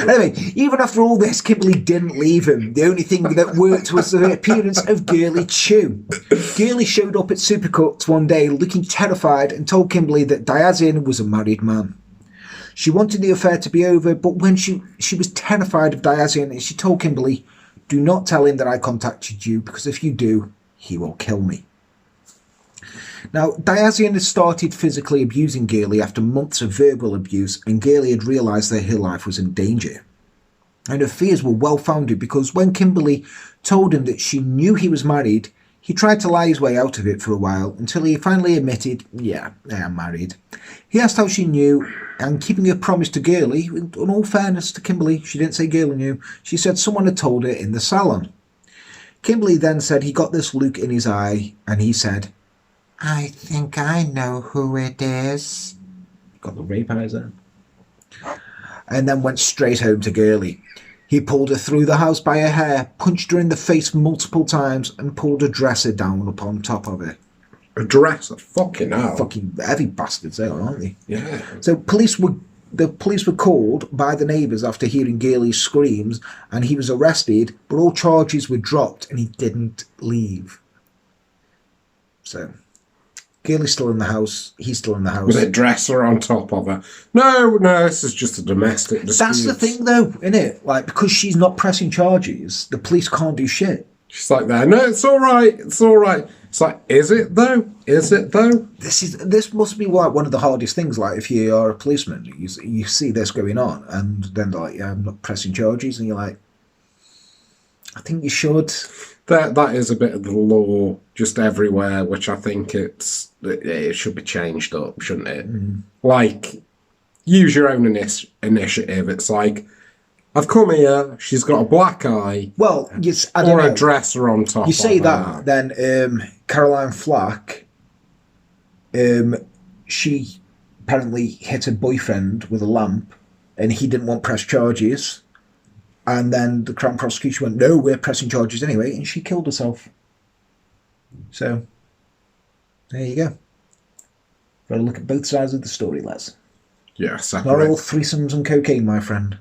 Anyway, even after all this, Kimberly didn't leave him. The only thing that worked was the appearance of Girly Chew. Girly showed up at Supercuts one day looking terrified and told Kimberly that Diazian was a married man. She wanted the affair to be over, but when she was terrified of Diazian, and she told Kimberly, "Do not tell him that I contacted you, because if you do, he will kill me." Now, Diazian had started physically abusing Girly after months of verbal abuse, and Girly had realised that her life was in danger. And her fears were well founded because when Kimberly told him that she knew he was married, he tried to lie his way out of it for a while until he finally admitted, "Yeah, I am married." He asked how she knew, and keeping her promise to Girly, in all fairness to Kimberly, she didn't say Girly knew, she said someone had told her in the salon. Kimberly then said he got this look in his eye, and he said, "I think I know who it is." Got the rape eyes there. And then went straight home to Girly. He pulled her through the house by her hair, punched her in the face multiple times, and pulled a dresser down upon top of her. A dresser? Fucking hell. Fucking heavy bastards they are, aren't they? Yeah. So the police were called by the neighbours after hearing Girly's screams, and he was arrested, but all charges were dropped and he didn't leave. So... Girly's still in the house. He's still in the house. With a dresser on top of her. No, this is just a domestic dispute. That's the thing, though, isn't it? Like, because she's not pressing charges, the police can't do shit. She's like, "No, it's all right. It's all right." It's like, is it though? Is it though? This must be like one of the hardest things. Like, if you are a policeman, you see this going on, and then they're like, "Yeah, I'm not pressing charges," and you're like, "I think you should." That is a bit of the law just everywhere, which I think it should be changed up, shouldn't it? Like, use your own initiative. It's like, I've come here, she's got a black eye, well, I don't or know. a dresser on top. You say of that, her. then Caroline Flack, she apparently hit her boyfriend with a lamp, and he didn't want press charges. And then the Crown prosecution went, "No, we're pressing charges anyway," and she killed herself. So, there you go. Got to look at both sides of the story, Les. Yeah, Not all threesomes and cocaine, my friend.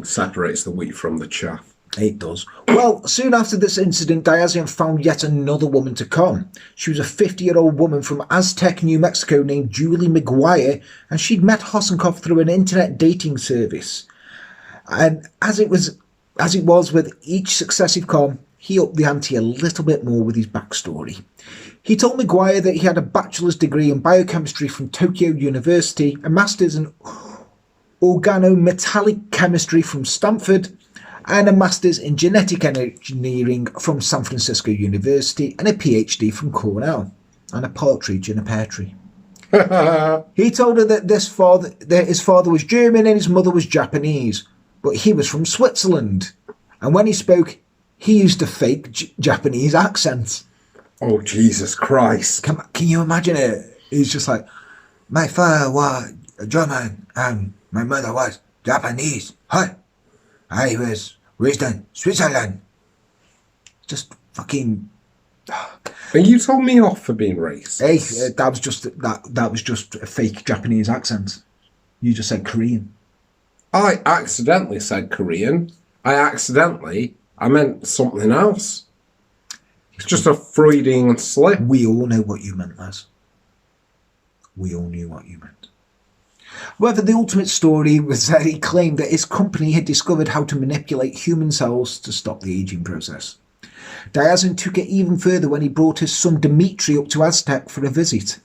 Separates the wheat from the chaff. It does. Well, soon after this incident, Diazian found yet another woman to con. She was a 50-year-old woman from Aztec, New Mexico named Julie McGuire, and she'd met Hossencofft through an internet dating service. And as it was with each successive con, he upped the ante a little bit more with his backstory. He told Maguire that he had a bachelor's degree in biochemistry from Tokyo University, a master's in organometallic chemistry from Stanford, and a master's in genetic engineering from San Francisco University, and a PhD from Cornell, and a partridge in a pear tree. He told her that his father was German and his mother was Japanese, but he was from Switzerland. And when he spoke, he used a fake Japanese accent. Oh, Jesus Christ. Can you imagine it? He's just like, my father was German and my mother was Japanese. Hi. I was raised in Switzerland. Just fucking... And you told me off for being racist. Hey, that was just a fake Japanese accent. You just said Korean. I accidentally said Korean. I meant something else. It's just a Freudian slip. We all know what you meant, Les. We all knew what you meant. However, the ultimate story was that he claimed that his company had discovered how to manipulate human cells to stop the aging process. Diazian took it even further when he brought his son Dmitri up to Aztec for a visit.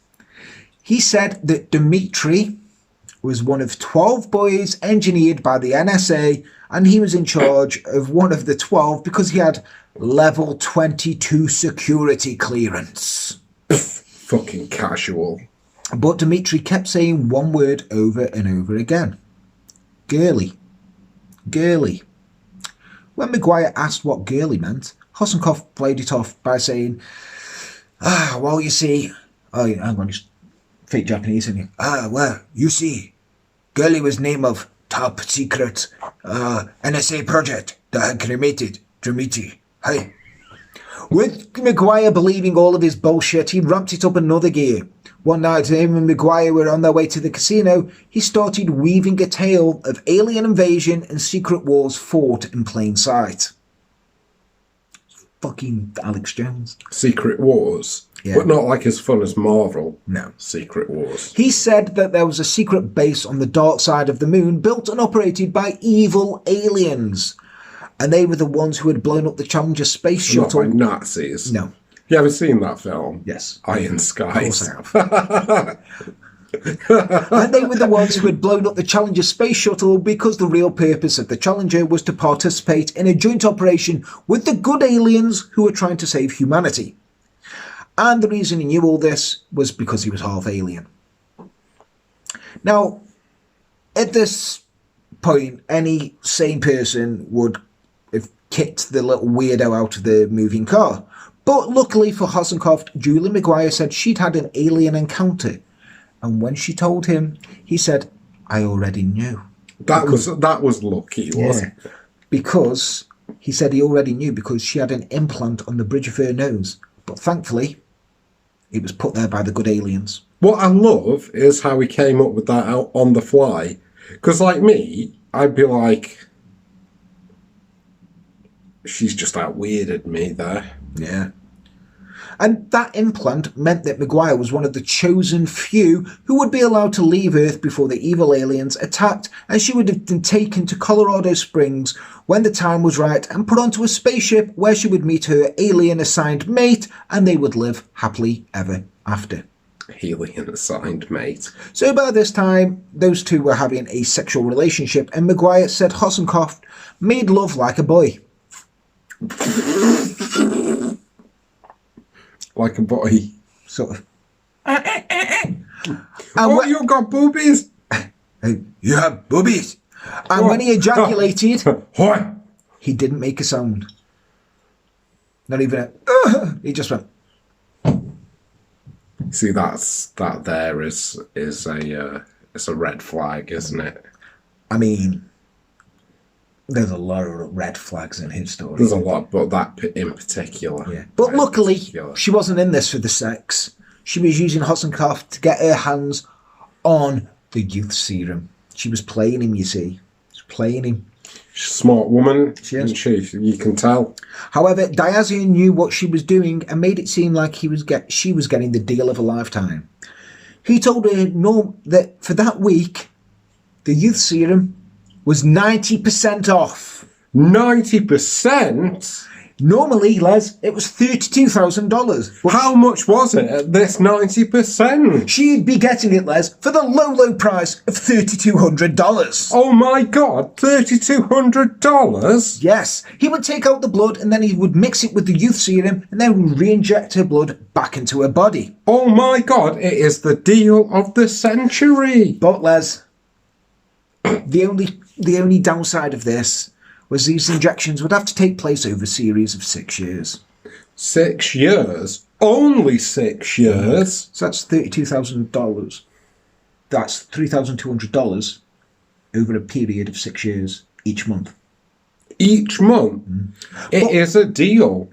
He said that Dmitri was one of 12 boys engineered by the NSA, and he was in charge of one of the 12 because he had level 22 security clearance. Fucking casual. But Dmitri kept saying one word over and over again. Girly. Girly. When Maguire asked what girly meant, Hossencofft played it off by saying, well, you see... Oh, yeah, hang on, just fake Japanese, isn't he? Well, you see, girly was name of top secret NSA project that had cremated Dmitri. Hey. With Maguire believing all of his bullshit, he ramped it up another gear. One night, him and Maguire were on their way to the casino. He started weaving a tale of alien invasion and secret wars fought in plain sight. Fucking Alex Jones. Secret Wars. Yeah. But not like as fun as Marvel. No. Secret Wars. He said that there was a secret base on the dark side of the moon built and operated by evil aliens. And they were the ones who had blown up the Challenger space shuttle. Not by Nazis. No. You ever seen that film? Yes. Iron Skies. Of course I have. And they were the ones who had blown up the Challenger space shuttle because the real purpose of the Challenger was to participate in a joint operation with the good aliens who were trying to save humanity. And the reason he knew all this was because he was half alien. Now, at this point, any sane person would have kicked the little weirdo out of the moving car. But luckily for Hossencofft, Julie Maguire said she'd had an alien encounter. And when she told him, he said, I already knew. That was lucky, wasn't it? Because he said he already knew because she had an implant on the bridge of her nose. But thankfully, it was put there by the good aliens. What I love is how he came up with that out on the fly. Because like me, I'd be like, she's just out weirded me there. Yeah. And that implant meant that Maguire was one of the chosen few who would be allowed to leave Earth before the evil aliens attacked, and she would have been taken to Colorado Springs when the time was right and put onto a spaceship where she would meet her alien-assigned mate, and they would live happily ever after. Alien-assigned mate. So by this time, those two were having a sexual relationship, and Maguire said Hossencofft made love like a boy. Like a boy. Sort of. Oh, you got boobies? You have boobies. And when he ejaculated, he didn't make a sound. Not even a... He just went... See, that there is a red flag, isn't it? I mean... There's a lot of red flags in his story. There's a lot, but that in particular. Yeah. But luckily, she wasn't in this for the sex. She was using Hossencofft to get her hands on the youth serum. She was playing him, you see. She was playing him. She's a smart woman, she is. You can tell. However, Diazian knew what she was doing and made it seem like she was getting the deal of a lifetime. He told her that for that week, the youth serum was 90% off. 90%? Normally, Les, it was $32,000. How much was it at this 90%? She'd be getting it, Les, for the low, low price of $3,200. Oh my god, $3,200? Yes, he would take out the blood and then he would mix it with the youth serum and then re-inject her blood back into her body. Oh my god, it is the deal of the century. But, Les, the only downside of this was these injections would have to take place over a series of 6 years. 6 years? Only 6 years? So that's $32,000. That's $3,200 over a period of 6 years each month. Each month? It is a deal.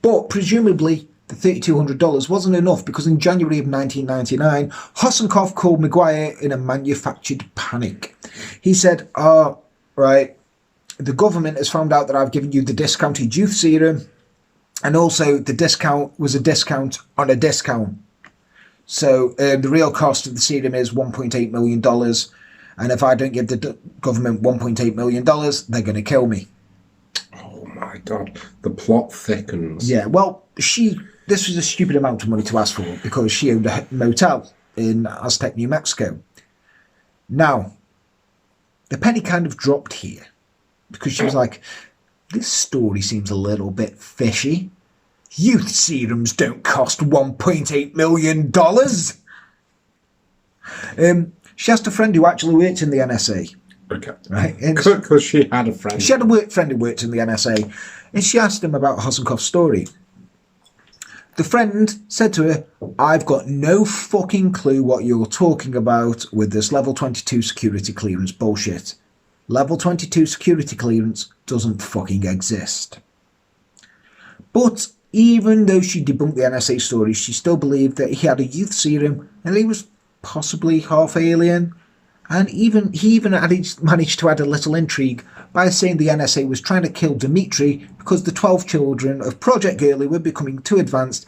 But presumably the $3,200 wasn't enough because in January of 1999, Hossencofft called Maguire in a manufactured panic. He said, right, the government has found out that I've given you the discounted youth serum, and also the discount was a discount on a discount. So the real cost of the serum is $1.8 million, and if I don't give the government $1.8 million, they're going to kill me. Oh my god, the plot thickens. Yeah, well, this was a stupid amount of money to ask for because she owned a motel in Aztec, New Mexico. Now, the penny kind of dropped here because she was like, this story seems a little bit fishy. Youth serums don't cost $1.8 million. She asked a friend who actually worked in the NSA. Okay. Right? Because she had a friend. She had a friend who worked in the NSA, and she asked him about Hossencofft's story. The friend said to her, I've got no fucking clue what you're talking about with this level 22 security clearance bullshit. Level 22 security clearance doesn't fucking exist. But even though she debunked the NSA story, she still believed that he had a youth serum and he was possibly half alien. And he even managed to add a little intrigue by saying the NSA was trying to kill Dimitri because the 12 children of Project Girly were becoming too advanced,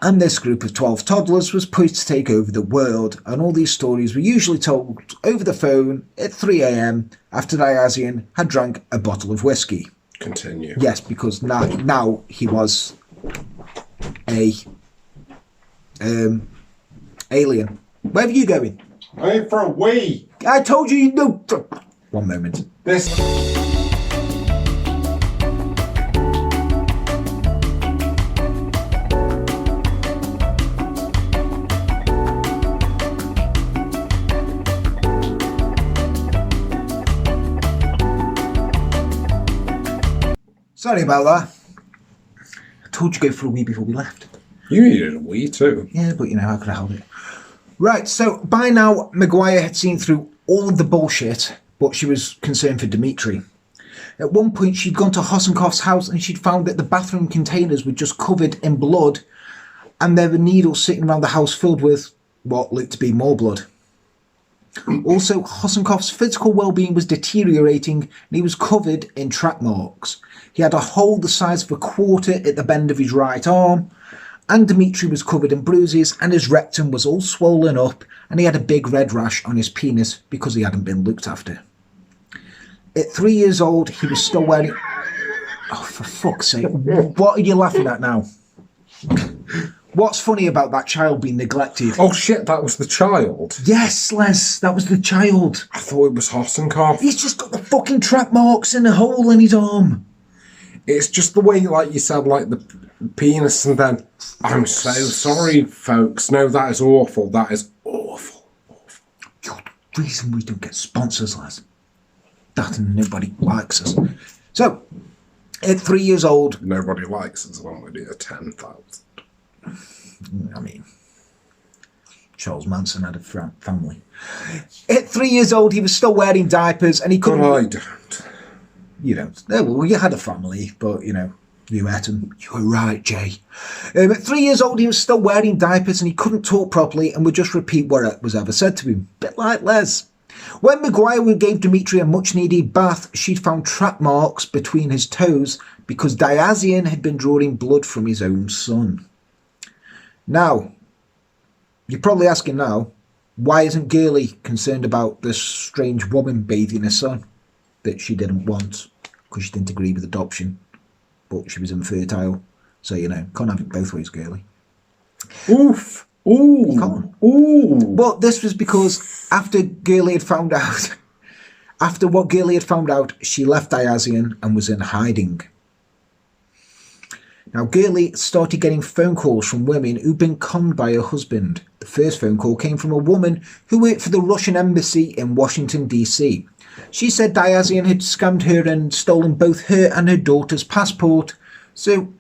and this group of 12 toddlers was poised to take over the world. And all these stories were usually told over the phone at 3 a.m. after Diazian had drank a bottle of whiskey. Continue. Yes, because now he was a alien. Where are you going? Wait for a wee. I told you no. One moment. This. Sorry about that. I told you to go for a wee before we left. You needed a wee too. Yeah, but how could I help it? Right, so by now, Maguire had seen through all of the bullshit, but she was concerned for Dimitri. At one point, she'd gone to Hossencofft's house and she'd found that the bathroom containers were just covered in blood, and there were needles sitting around the house filled with what looked to be more blood. Also, Hossencofft's physical well-being was deteriorating and he was covered in track marks. He had a hole the size of a quarter at the bend of his right arm, and Dimitri was covered in bruises and his rectum was all swollen up, and he had a big red rash on his penis because he hadn't been looked after. At 3 years old, he was still wearing... Oh, for fuck's sake. What are you laughing at now? What's funny about that child being neglected? Oh shit, that was the child. Yes, Les, that was the child. I thought it was Hossencofft. He's just got the fucking track marks in a hole in his arm. It's just the way, like you said, like the penis, and then, I'm so sorry, folks. No, that is awful. That is awful. Awful. You're the reason we don't get sponsors, Les. That and nobody likes us. So, at 3 years old... Nobody likes us when we do a 10,000. I mean, Charles Manson had a family. At 3 years old, he was still wearing diapers, and he couldn't... But I don't. You don't. No, well, you had a family, but, you ate them. You were right, Jay. At 3 years old, he was still wearing diapers, and he couldn't talk properly, and would just repeat what was ever said to him. Bit like Les. When Maguire gave Dimitri a much-needed bath, she'd found track marks between his toes because Diazian had been drawing blood from his own son. Now, you're probably asking now, why isn't Girly concerned about this strange woman bathing her son that she didn't want because she didn't agree with adoption? but she was infertile. So, can't have it both ways, Girly. Oof. Ooh. You can't. Ooh. But this was because after what Girly had found out, she left Diazian and was in hiding. Now, Girly started getting phone calls from women who'd been conned by her husband. The first phone call came from a woman who worked for the Russian embassy in Washington, D.C. She said Diazian had scammed her and stolen both her and her daughter's passport. So,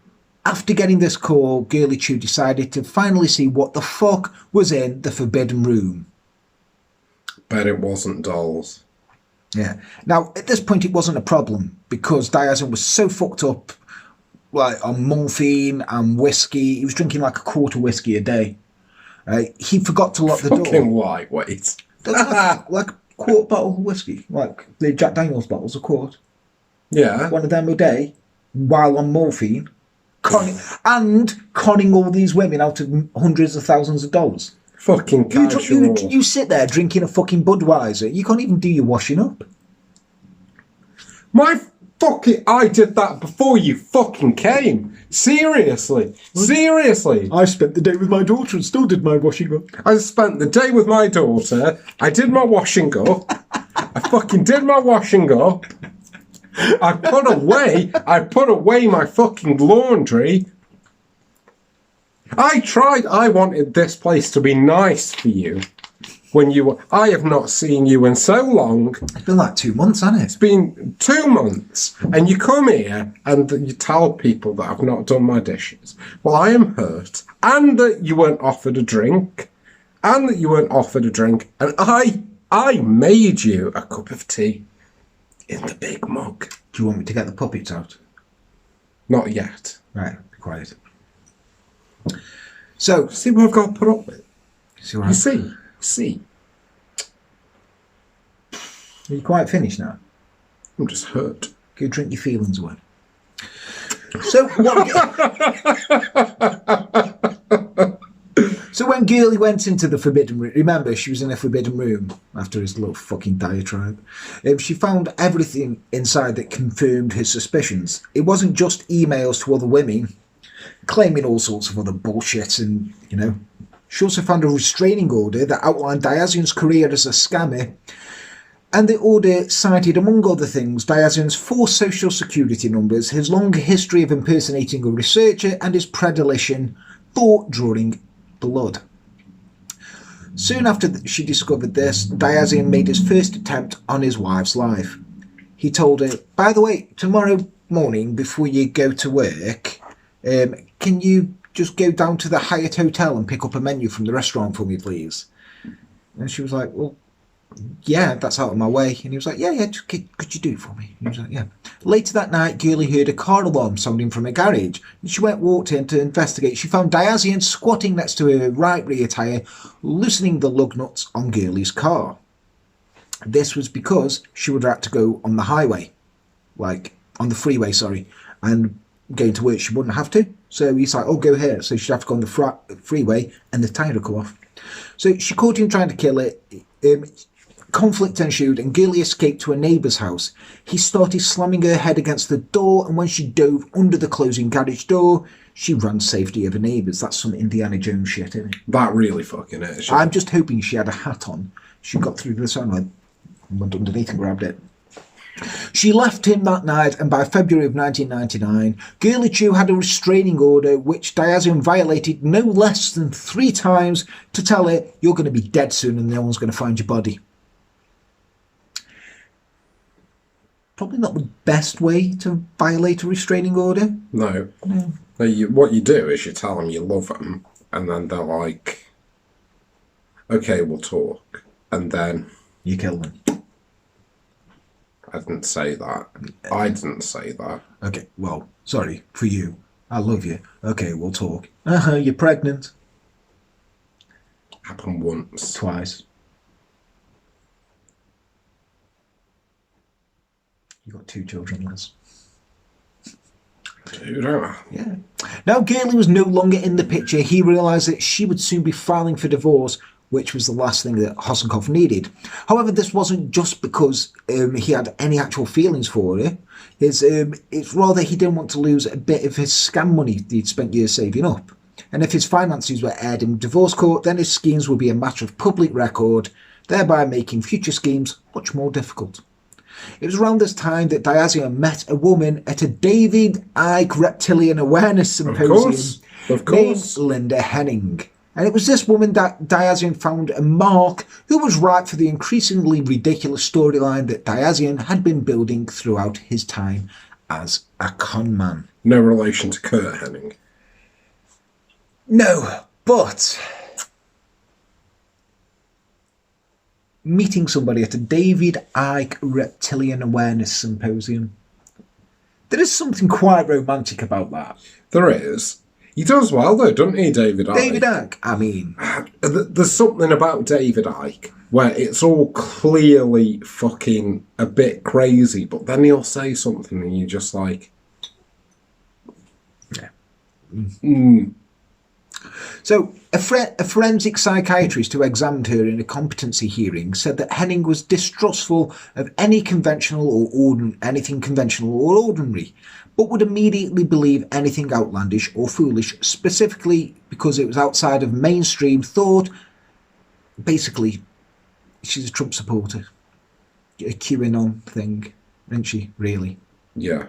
after getting this call, Girly Chew decided to finally see what the fuck was in the forbidden room. Bet it wasn't dolls. Yeah. Now, at this point, it wasn't a problem because Diazian was so fucked up, like on morphine and whiskey. He was drinking like a quart of whiskey a day. He forgot to lock the door. Fucking lightweight. like a quart bottle of whiskey, like the Jack Daniels bottles, a quart. Yeah. One of them a day, while on morphine, conning all these women out of hundreds of thousands of dollars. Fucking casual. You sit there drinking a fucking Budweiser. You can't even do your washing up. I did that before you fucking came. Seriously. I spent the day with my daughter and still did my washing up. I spent the day with my daughter. I did my washing up. I fucking did my washing up. I put away my fucking laundry. I wanted this place to be nice for you. I have not seen you in so long. It's been like 2 months, hasn't it? It's been 2 months, and you come here and you tell people that I've not done my dishes. Well, I am hurt, and that you weren't offered a drink, and I made you a cup of tea in the big mug. Do you want me to get the puppets out? Not yet. Right, be quiet. So, see what I've got to put up with. You See. Are you quite finished now? I'm just hurt. Go drink your feelings away. So when Girly went into the forbidden room, remember she was in a forbidden room after his little fucking diatribe. She found everything inside that confirmed his suspicions. It wasn't just emails to other women claiming all sorts of other bullshit, and she also found a restraining order that outlined Diazian's career as a scammer, and the order cited, among other things, Diazian's 4 social security numbers, his long history of impersonating a researcher, and his predilection for drawing blood. Soon after she discovered this, Diazian made his first attempt on his wife's life. He told her, by the way, tomorrow morning before you go to work, can you just go down to the Hyatt Hotel and pick up a menu from the restaurant for me, please? And she was like, well, yeah, that's out of my way. And he was like, yeah, could you do it for me? And he was like, yeah. Later that night, Girly heard a car alarm sounding from a garage, and she walked in to investigate. She found Diazian squatting next to her right rear tyre, loosening the lug nuts on Girly's car. This was because she would have to go on the highway, like on the freeway, and going to work she wouldn't have to. So he's like, oh, go here. So she'd have to go on the freeway and the tyre would come off. So she caught him trying to kill it. Conflict ensued and Girly escaped to a neighbour's house. He started slamming her head against the door, and when she dove under the closing garage door, she ran safety of her neighbours. That's some Indiana Jones shit, isn't it? That really fucking is. I'm just hoping she had a hat on. She got through the sunlight and went underneath and grabbed it. She left him that night, and by February of 1999, Girly Chew had a restraining order which Diazian violated no less than 3 times to tell her, you're going to be dead soon and no one's going to find your body. Probably not the best way to violate a restraining order. No. What you do is you tell them you love them, and then they're like, okay, we'll talk. And then you kill them. I didn't say that. Okay, well, sorry, for you. I love you. Okay, we'll talk. You're pregnant. Happened once. Twice. You got 2 children, Liz. Dude, don't I? Yeah. Now Girly was no longer in the picture. He realised that she would soon be filing for divorce, which was the last thing that Hossencofft needed. However, this wasn't just because he had any actual feelings for her. It's rather he didn't want to lose a bit of his scam money that he'd spent years saving up. And if his finances were aired in divorce court, then his schemes would be a matter of public record, thereby making future schemes much more difficult. It was around this time that Diazian met a woman at a David Icke Reptilian Awareness Symposium named Linda Henning. And it was this woman that Diazian found a mark who was right for the increasingly ridiculous storyline that Diazian had been building throughout his time as a conman. No relation to Kurt Henning. No, but meeting somebody at a David Icke Reptilian Awareness Symposium, there is something quite romantic about that. There is. He does well though, doesn't he, David Icke? David Icke, I mean... There's something about David Icke where it's all clearly fucking a bit crazy, but then he'll say something and you're just like... Yeah. Mm. So, a forensic psychiatrist who examined her in a competency hearing said that Henning was distrustful of anything conventional or ordinary, but would immediately believe anything outlandish or foolish, specifically because it was outside of mainstream thought. Basically, she's a Trump supporter. A QAnon thing, isn't she, really? Yeah.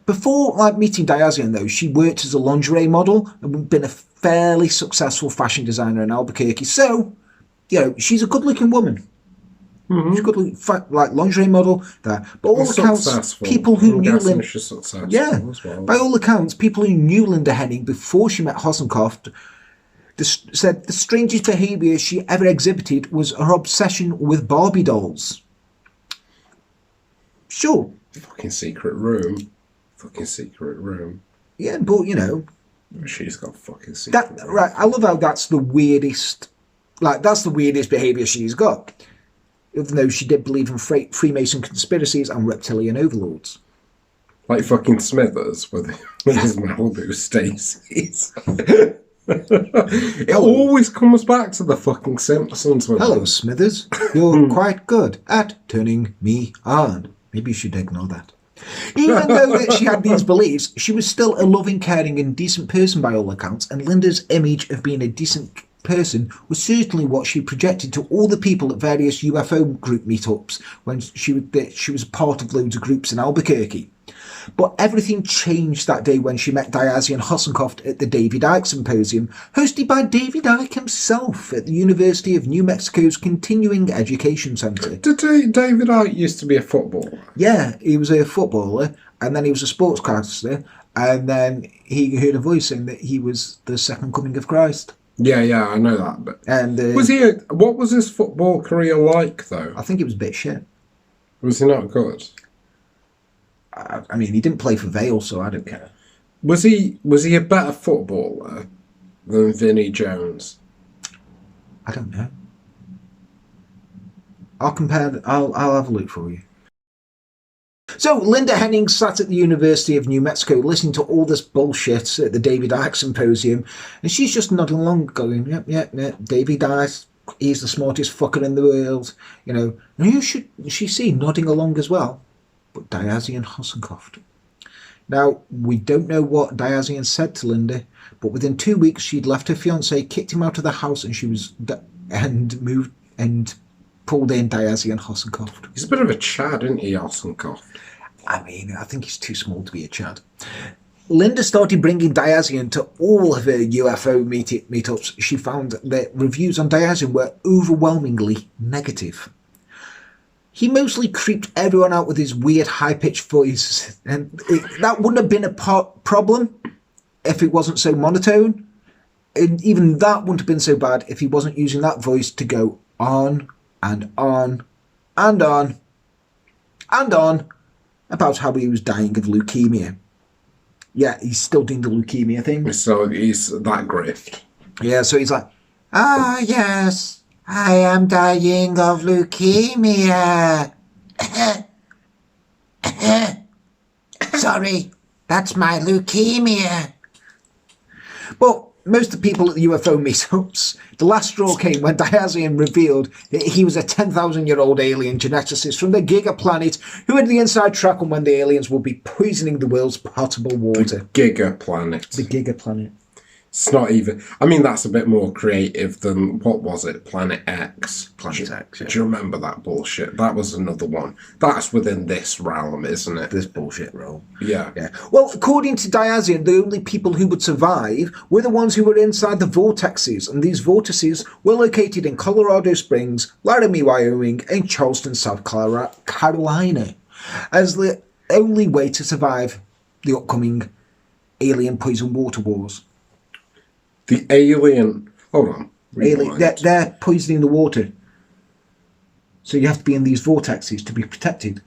Before meeting Diazian, though, she worked as a lingerie model and been a fairly successful fashion designer in Albuquerque. So, she's a good-looking woman. Mm-hmm. She's a good-looking, lingerie model there. But all accounts, people who knew Linda, by all accounts, people who knew Linda Henning before she met Hossencofft said the strangest behaviour she ever exhibited was her obsession with Barbie dolls. Sure. Fucking secret room. Yeah, but she's got fucking secret room. Right, I love how that's the weirdest behaviour she's got. Even though she did believe in Freemason conspiracies and reptilian overlords. Like fucking Smithers with his Malibu Stacey's. It always comes back to the fucking Simpsons. Hello, Smithers. You're quite good at turning me on. Maybe you should ignore that. Even though that she had these beliefs, she was still a loving, caring and decent person by all accounts, and Linda's image of being a decent person was certainly what she projected to all the people at various UFO group meetups when she was part of loads of groups in Albuquerque. But everything changed that day when she met Diazian Hossencofft at the David Icke Symposium, hosted by David Icke himself at the University of New Mexico's Continuing Education Center. Did David Icke used to be a footballer? Yeah, he was a footballer, and then he was a sportscaster, and then he heard a voice saying that he was the second coming of Christ. Yeah, I know that. But and what was his football career like, though? I think it was a bit shit. Was he not good? I mean, he didn't play for Vale, so I don't care. Was he a better footballer than Vinnie Jones? I don't know. I'll compare. I'll have a look for you. So, Linda Henning sat at the University of New Mexico listening to all this bullshit at the David Icke Symposium, and she's just nodding along, going, yep, David Icke, he's the smartest fucker in the world, And who should she see nodding along as well? But Diazian Hossencofft. Now, we don't know what Diazian said to Linda, but within 2 weeks she'd left her fiancé, kicked him out of the house, and moved and pulled in Diazian Hossencofft. He's a bit of a Chad, isn't he, Hossencofft? I mean, I think he's too small to be a Chad. Linda started bringing Diazian to all of her UFO meetups. She found that reviews on Diazian were overwhelmingly negative. He mostly creeped everyone out with his weird high-pitched voice, and that wouldn't have been a problem if it wasn't so monotone. And even that wouldn't have been so bad if he wasn't using that voice to go on and on and on and on about how he was dying of leukemia. Yeah, he's still doing the leukemia thing. So he's that grift. Yeah, so he's like, yes. I am dying of leukemia. Sorry, that's my leukemia. But most of the people at the UFO meetups, the last straw came when Diazian revealed that he was a 10,000-year-old alien geneticist from the Giga planet who had the inside track on when the aliens would be poisoning the world's potable water. Giga planet. The Giga planet. It's not even... I mean, that's a bit more creative than... What was it? Planet X. Planet X, yeah. Do you remember that bullshit? That was another one. That's within this realm, isn't it? This bullshit realm. Yeah. Well, according to Diazian, the only people who would survive were the ones who were inside the vortexes, and these vortices were located in Colorado Springs, Laramie, Wyoming, and Charleston, South Carolina, as the only way to survive the upcoming alien poison water wars. The alien... Hold on. They're poisoning the water. So you have to be in these vortexes to be protected.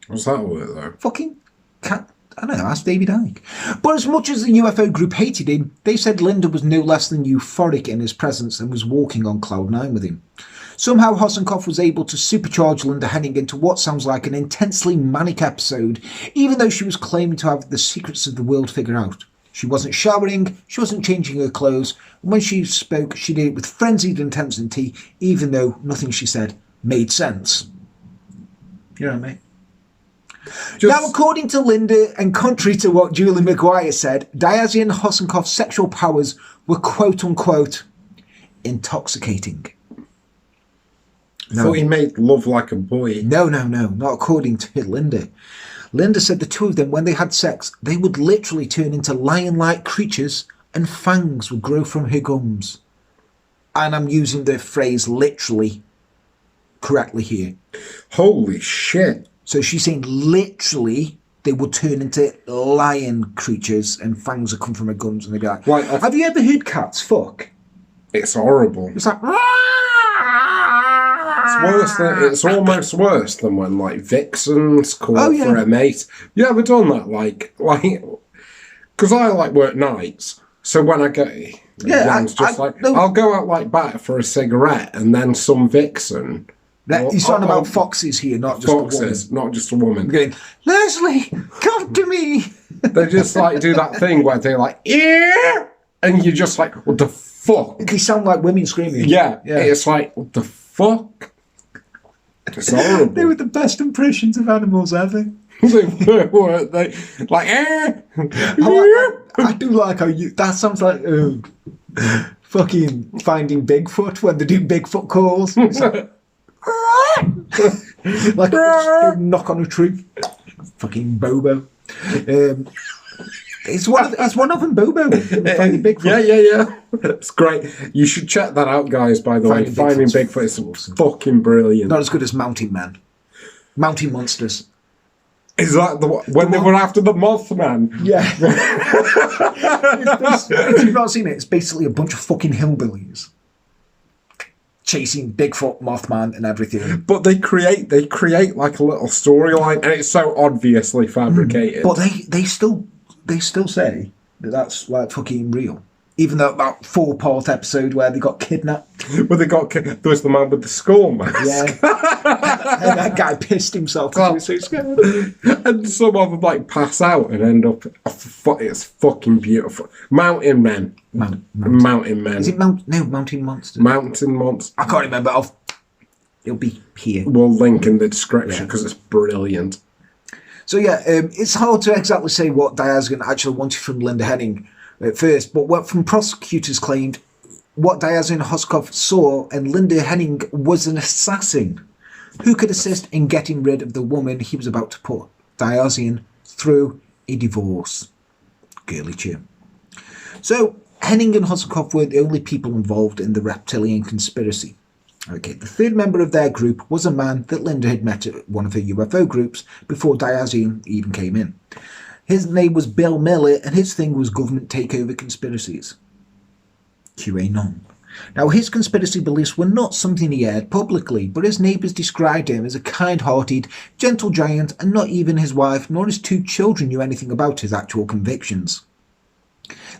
How's that work, though? Fucking cat. I don't know, ask David Icke. But as much as the UFO group hated him, they said Linda was no less than euphoric in his presence and was walking on cloud nine with him. Somehow Hossencofft was able to supercharge Linda Henning into what sounds like an intensely manic episode, even though she was claiming to have the secrets of the world figured out. She wasn't showering, she wasn't changing her clothes, and when she spoke, she did it with frenzied intensity, even though nothing she said made sense. You know what I mean? Now, according to Linda, and contrary to what Julie McGuire said, Diazian Hossencofft's sexual powers were quote-unquote intoxicating. I thought he made love like a boy. No, not according to Linda. Linda said the two of them, when they had sex, they would literally turn into lion-like creatures and fangs would grow from her gums. And I'm using the phrase literally correctly here. Holy shit. So she's saying literally they would turn into lion creatures and fangs would come from her gums and they'd be like... Have you ever heard cats fuck? It's horrible. It's like... It's almost worse than when, like, vixens call for a mate. You ever done that? Like, because I, like, work nights, so when I go... I'll go out, like, back for a cigarette, and then some vixen... He's talking about foxes here, not just foxes, a woman. not just a woman. Going, Leslie, come to me! They just, like, do that thing where they're like, yeah! And you're just like, what the fuck? They sound like women screaming. Yeah. It's like, what the fuck? It's horrible. They were the best impressions of animals ever. They weren't they? Like, eh? I do like how you... That sounds like fucking Finding Bigfoot when they do Bigfoot calls. It's like knock on a tree. Fucking Bobo. It's one of them, Bobo. Finding Bigfoot. Yeah. It's great. You should check that out, guys, by the way. Finding Bigfoot is awesome. Fucking brilliant. Not as good as Mountain Man. Mountain Monsters. Is that when they were after the Mothman? Yeah. If you've not seen it, it's basically a bunch of fucking hillbillies chasing Bigfoot, Mothman, and everything. But they create like a little storyline, and it's so obviously fabricated. But they still say that that's like fucking real. Even though that 4-part episode where they got kidnapped. There was the man with the skull mask. Yeah. And that guy pissed himself because he was so scared. And some of them like pass out and end up... It's fucking beautiful. Mountain Men. Mountain Men. Is it Mountain Monsters? Mountain Monsters. I can't remember. It'll be here. We'll link in the description because it's brilliant. So yeah, it's hard to exactly say what Diazian actually wanted from Linda Henning at first, but what from prosecutors claimed what Diazian Hossencofft saw and Linda Henning was an assassin who could assist in getting rid of the woman he was about to put Diazian through a divorce. Girly Chew. So Henning and Hossencofft were the only people involved in the Reptilian conspiracy. Okay, the third member of their group was a man that Linda had met at one of her UFO groups before Diazian even came in. His name was Bill Miller, and his thing was government takeover conspiracies. QAnon. Now, his conspiracy beliefs were not something he aired publicly, but his neighbours described him as a kind-hearted, gentle giant, and not even his wife nor his 2 children knew anything about his actual convictions.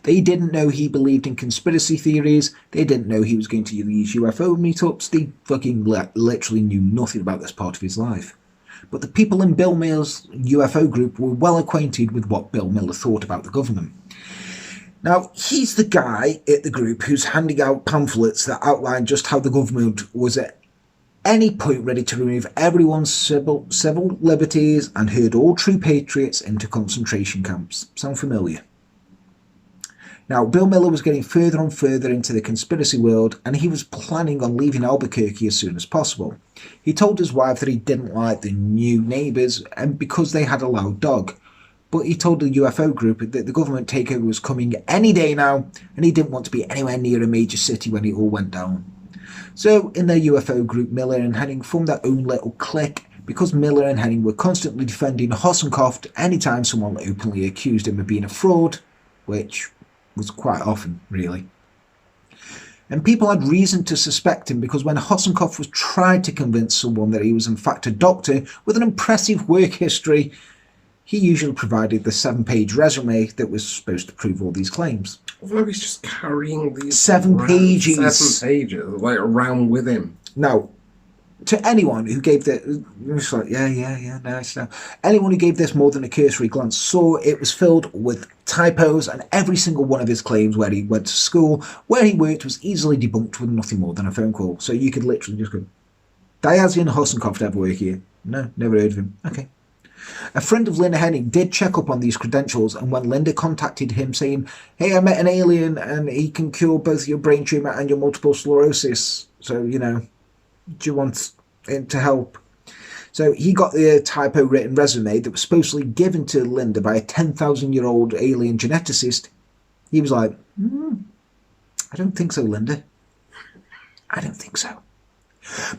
They didn't know he believed in conspiracy theories, they didn't know he was going to these UFO meetups, they fucking literally knew nothing about this part of his life. But the people in Bill Miller's UFO group were well acquainted with what Bill Miller thought about the government. Now, he's the guy at the group who's handing out pamphlets that outline just how the government was at any point ready to remove everyone's civil liberties and herd all true patriots into concentration camps. Sound familiar? Now, Bill Miller was getting further and further into the conspiracy world, and he was planning on leaving Albuquerque as soon as possible. He told his wife that he didn't like the new neighbours and because they had a loud dog. But he told the UFO group that the government takeover was coming any day now, and he didn't want to be anywhere near a major city when it all went down. So, in their UFO group, Miller and Henning formed their own little clique, because Miller and Henning were constantly defending Hossencofft anytime someone openly accused him of being a fraud, which was quite often, really. And people had reason to suspect him because when Hossencofft was trying to convince someone that he was in fact a doctor with an impressive work history, he usually provided the 7-page resume that was supposed to prove all these claims. Although he's just carrying these 7 pages. 7 pages, like, around with him. Now, to anyone who gave it's like, yeah, nice. Now, anyone who gave this more than a cursory glance saw it was filled with typos, and every single one of his claims where he went to school, where he worked, was easily debunked with nothing more than a phone call. So you could literally just go, Diazian Hossencofft ever work here? No, never heard of him. Okay. A friend of Linda Henning did check up on these credentials, and when Linda contacted him saying, hey, I met an alien and he can cure both your brain tumour and your multiple sclerosis, so, you know, do you want it to help? So he got the typo-written resume that was supposedly given to Linda by a 10,000-year-old alien geneticist. He was like, I don't think so, Linda. I don't think so.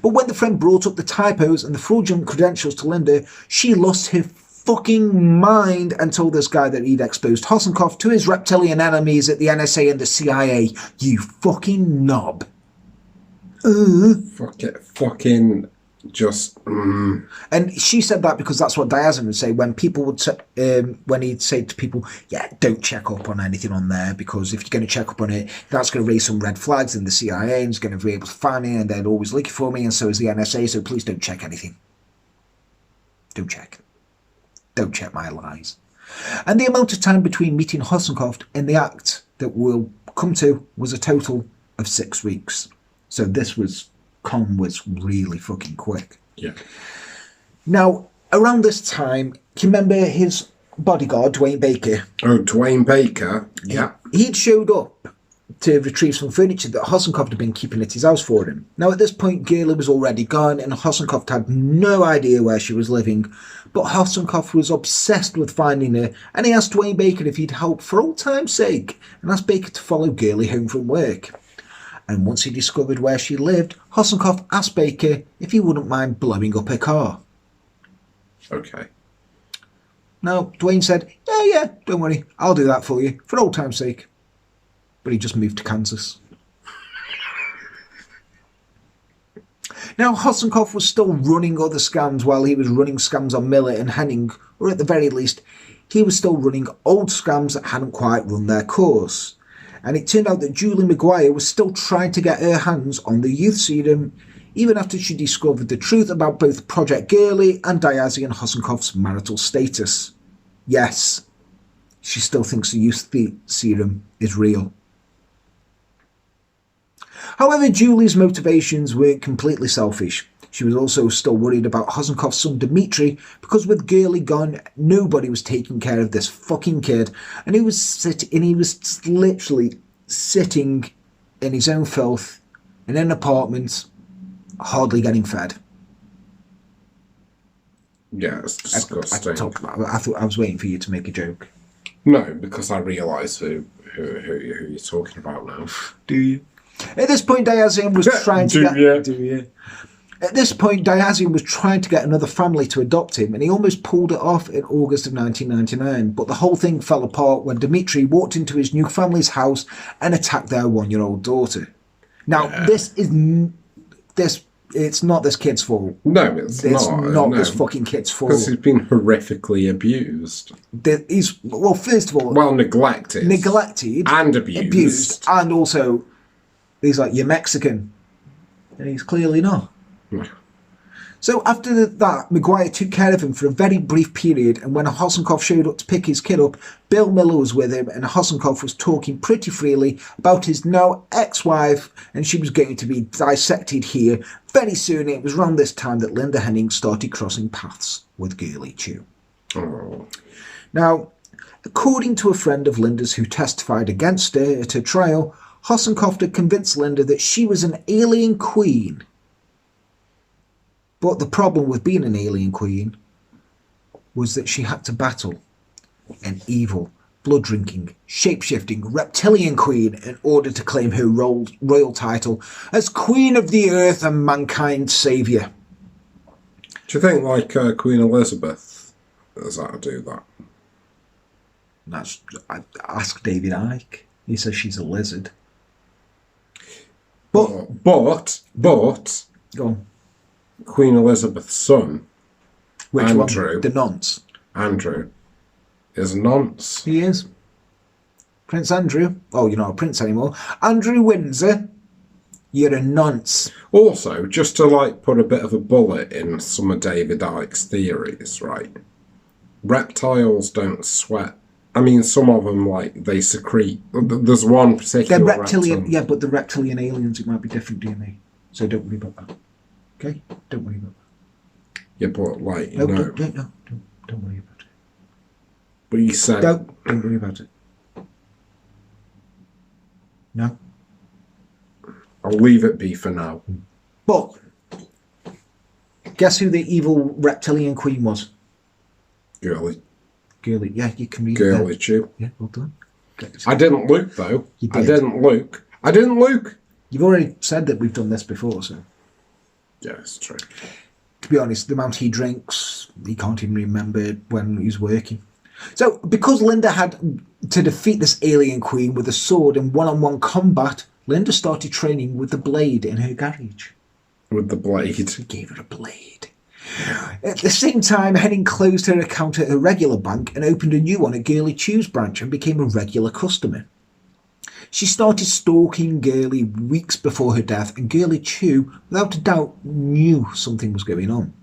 But when the friend brought up the typos and the fraudulent credentials to Linda, she lost her fucking mind and told this guy that he'd exposed Hossencofft to his reptilian enemies at the NSA and the CIA. You fucking knob. Fucking just... And she said that because that's what Diazian would say when people would say, when he'd say to people, yeah, don't check up on anything on there because if you're going to check up on it, that's going to raise some red flags in the CIA and it's going to be able to find me and they're always looking for me and so is the NSA, so please don't check anything. Don't check. Don't check my lies. And the amount of time between meeting Hossencofft and the act that we'll come to was a total of 6 weeks. So this was really fucking quick. Yeah. Now, around this time, can you remember his bodyguard, Dwayne Baker? Oh, Dwayne Baker. Yeah. He'd showed up to retrieve some furniture that Hossencofft had been keeping at his house for him. Now, at this point, Girly was already gone, and Hossencofft had no idea where she was living. But Hossencofft was obsessed with finding her, and he asked Dwayne Baker if he'd help for old time's sake, and asked Baker to follow Girly home from work. And once he discovered where she lived, Hossencofft asked Baker if he wouldn't mind blowing up her car. Okay. Now, Dwayne said, yeah, don't worry, I'll do that for you, for old time's sake. But he just moved to Kansas. Now, Hossencofft was still running other scams while he was running scams on Miller and Henning, or at the very least, he was still running old scams that hadn't quite run their course. And it turned out that Julie Maguire was still trying to get her hands on the youth serum, even after she discovered the truth about both Project Girly and Diazian Hossencofft's marital status. Yes, she still thinks the youth serum is real. However, Julie's motivations weren't completely selfish. She was also still worried about Hossencofft's son Dimitri, because with Girly gone, nobody was taking care of this fucking kid, and he was literally sitting in his own filth in an apartment, hardly getting fed. Yeah, it's disgusting. I thought I was waiting for you to make a joke. No, because I realise who you're talking about now. Do you? At this point, Diazian was trying to get... Do you? At this point, Diazian was trying to get another family to adopt him, and he almost pulled it off in August of 1999, but the whole thing fell apart when Dimitri walked into his new family's house and attacked their 1-year-old daughter. Now, it's not this kid's fault. No, it's not this fucking kid's fault. Because he's been horrifically abused. First of all... neglected. And abused. And also, he's like, you're Mexican. And he's clearly not. No. So after that, Maguire took care of him for a very brief period, and when Hossencofft showed up to pick his kid up, Bill Miller was with him, and Hossencofft was talking pretty freely about his now ex-wife, and she was going to be dissected here very soon. It was around this time that Linda Henning started crossing paths with Girly Chew. Oh. Now, according to a friend of Linda's who testified against her at her trial, Hossencofft had convinced Linda that she was an alien queen. But the problem with being an alien queen was that she had to battle an evil, blood-drinking, shape-shifting reptilian queen in order to claim her royal title as Queen of the Earth and Mankind's Saviour. Do you think, like, Queen Elizabeth has had to do that? Ask David Icke. He says she's a lizard. But Go on. Queen Elizabeth's son, Which Andrew, one? The nonce. Andrew, is a nonce. He is. Prince Andrew. Oh, you're not a prince anymore. Andrew Windsor. You're a nonce. Also, just to like put a bit of a bullet in some of David Icke's theories, right? Reptiles don't sweat. I mean, some of them, like, they secrete. There's one particular They're reptilian. reptile. Yeah, but the reptilian aliens, it might be different DNA. So don't worry about that. Okay? Don't worry about that. Yeah, but, like, you No, know. don't worry about it. But you said. Don't worry about it. No. I'll leave it be for now. But guess who the evil reptilian queen was? Girly Yeah, you can read Girly Chew. Yeah, well done. I didn't look, though. You I did. didn't look. You've already said that we've done this before, so. Yeah, it's true. To be honest, the amount he drinks, he can't even remember when he's working. So, because Linda had to defeat this alien queen with a sword in one-on-one combat, Linda started training with the blade in her garage. With the blade. He gave her a blade. At the same time, Henning closed her account at her regular bank and opened a new one at Girly Chew's branch and became a regular customer. She started stalking Girly weeks before her death, and Girly Chew, without a doubt, knew something was going on.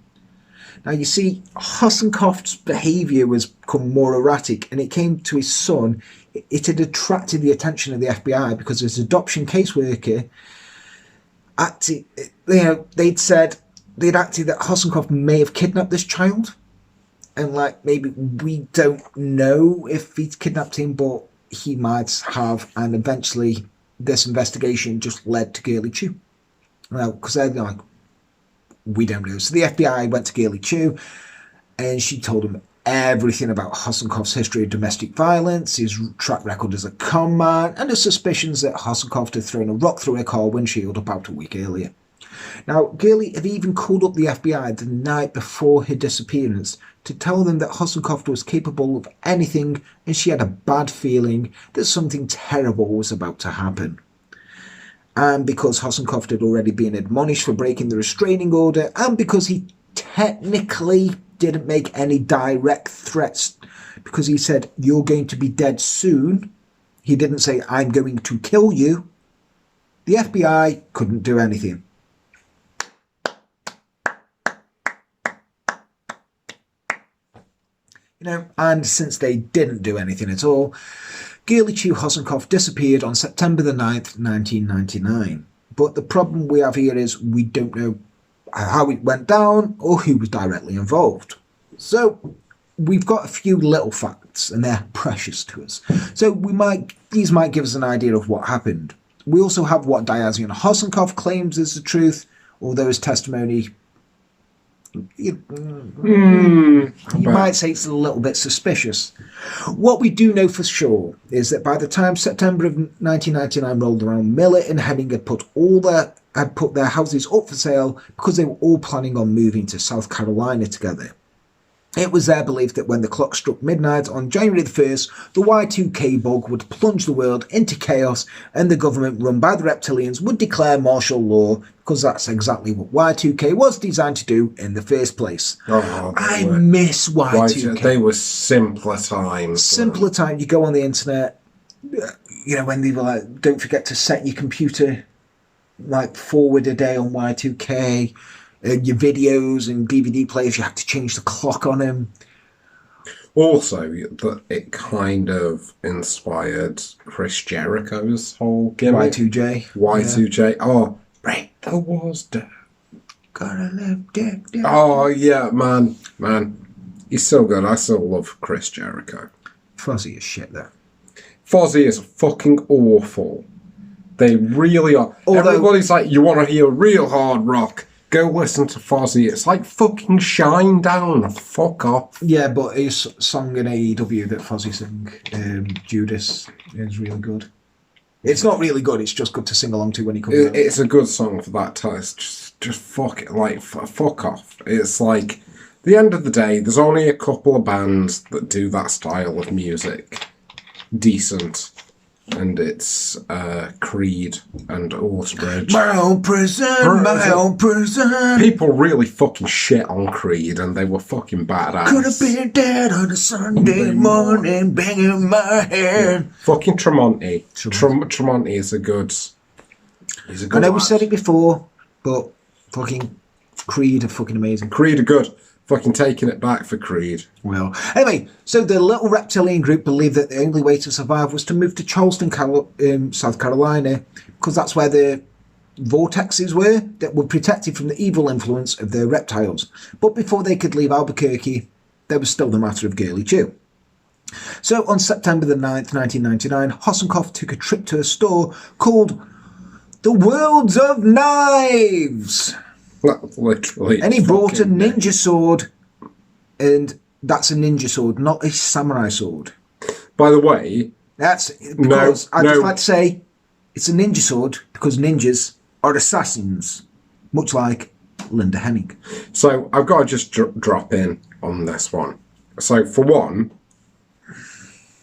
Now, you see, Hossencofft's behaviour was become more erratic, and it came to his son. It had attracted the attention of the FBI because his adoption caseworker acted, they'd acted that Hossencofft may have kidnapped this child. And, like, maybe we don't know if he's kidnapped him, but he might have. And eventually, this investigation just led to Girly Chew. Well, because they're like, we don't know. So the FBI went to Girly Chew, and she told him everything about Hossencofft's history of domestic violence, his track record as a conman, and the suspicions that Hossencofft had thrown a rock through her car windshield about a week earlier. Now, Girly had even called up the FBI the night before her disappearance to tell them that Hossencofft was capable of anything, and she had a bad feeling that something terrible was about to happen. And because Hossencofft had already been admonished for breaking the restraining order, and because he technically didn't make any direct threats, because he said, "You're going to be dead soon," he didn't say, "I'm going to kill you," the FBI couldn't do anything. And since they didn't do anything at all, Girly Chew Hossencofft disappeared on September the 9th, 1999. But the problem we have here is we don't know how it went down or who was directly involved. So we've got a few little facts, and they're precious to us. So these might give us an idea of what happened. We also have what Diazian Hossencofft claims is the truth, although his testimony, you might say it's a little bit suspicious. What we do know for sure is that by the time September of 1999 rolled around, Miller and Henning had put their houses up for sale because they were all planning on moving to South Carolina together. It was their belief that when the clock struck midnight on January the 1st, the Y2K bug would plunge the world into chaos, and the government run by the Reptilians would declare martial law, because that's exactly what Y2K was designed to do in the first place. I miss Y2K. They were simpler times. Simpler time. You go on the internet, when they were like, don't forget to set your computer like forward a day on Y2K. your videos and DVD players, you had to change the clock on them. Also, that it kind of inspired Chris Jericho's whole gimmick. Y2J. Y2J. Yeah. Oh, break the walls down. Gotta live dead. Oh, yeah, man. He's so good. I still love Chris Jericho. Fozzy is shit, though. Fozzy is fucking awful. They really are. Although, everybody's like, you want to hear real hard rock? Go listen to Fozzy. It's like fucking Shine Down. Fuck off. Yeah, but his song in AEW that Fozzy sang, Judas, is really good. It's not really good. It's just good to sing along to when he comes out. It's a good song for that time. Just fuck it. Like, fuck off. It's like, the end of the day, there's only a couple of bands that do that style of music decent. And it's Creed and Allsbridge. My own prison. People really fucking shit on Creed, and they were fucking badass. Could have been dead on a Sunday morning, banging my head. Yeah. Fucking Tremonti. Tremonti is a good. He's a good. I know we said it before, but fucking Creed are fucking amazing. Creed are good. Fucking taking it back for Creed. Well, anyway, so the little reptilian group believed that the only way to survive was to move to Charleston, South Carolina, because that's where the vortexes were that were protected from the evil influence of the reptiles. But before they could leave Albuquerque, there was still the matter of Girly Chew. So on September the 9th, 1999, Hossencofft took a trip to a store called The Worlds of Knives. Literally. And he bought a ninja sword, and that's a ninja sword, not a samurai sword. By the way, that's because I'd just like to say it's a ninja sword because ninjas are assassins, much like Linda Hennig. So I've got to just drop in on this one. So for one,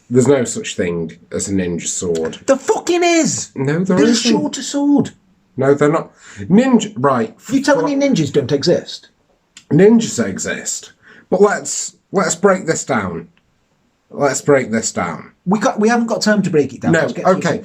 there's no such thing as a ninja sword. There fucking is. No, there There's isn't. a shorter sword. No, they're not. Ninja, right. You telling me ninjas don't exist? Ninjas exist. But let's break this down. Let's break this down. We haven't got time to break it down. No, okay.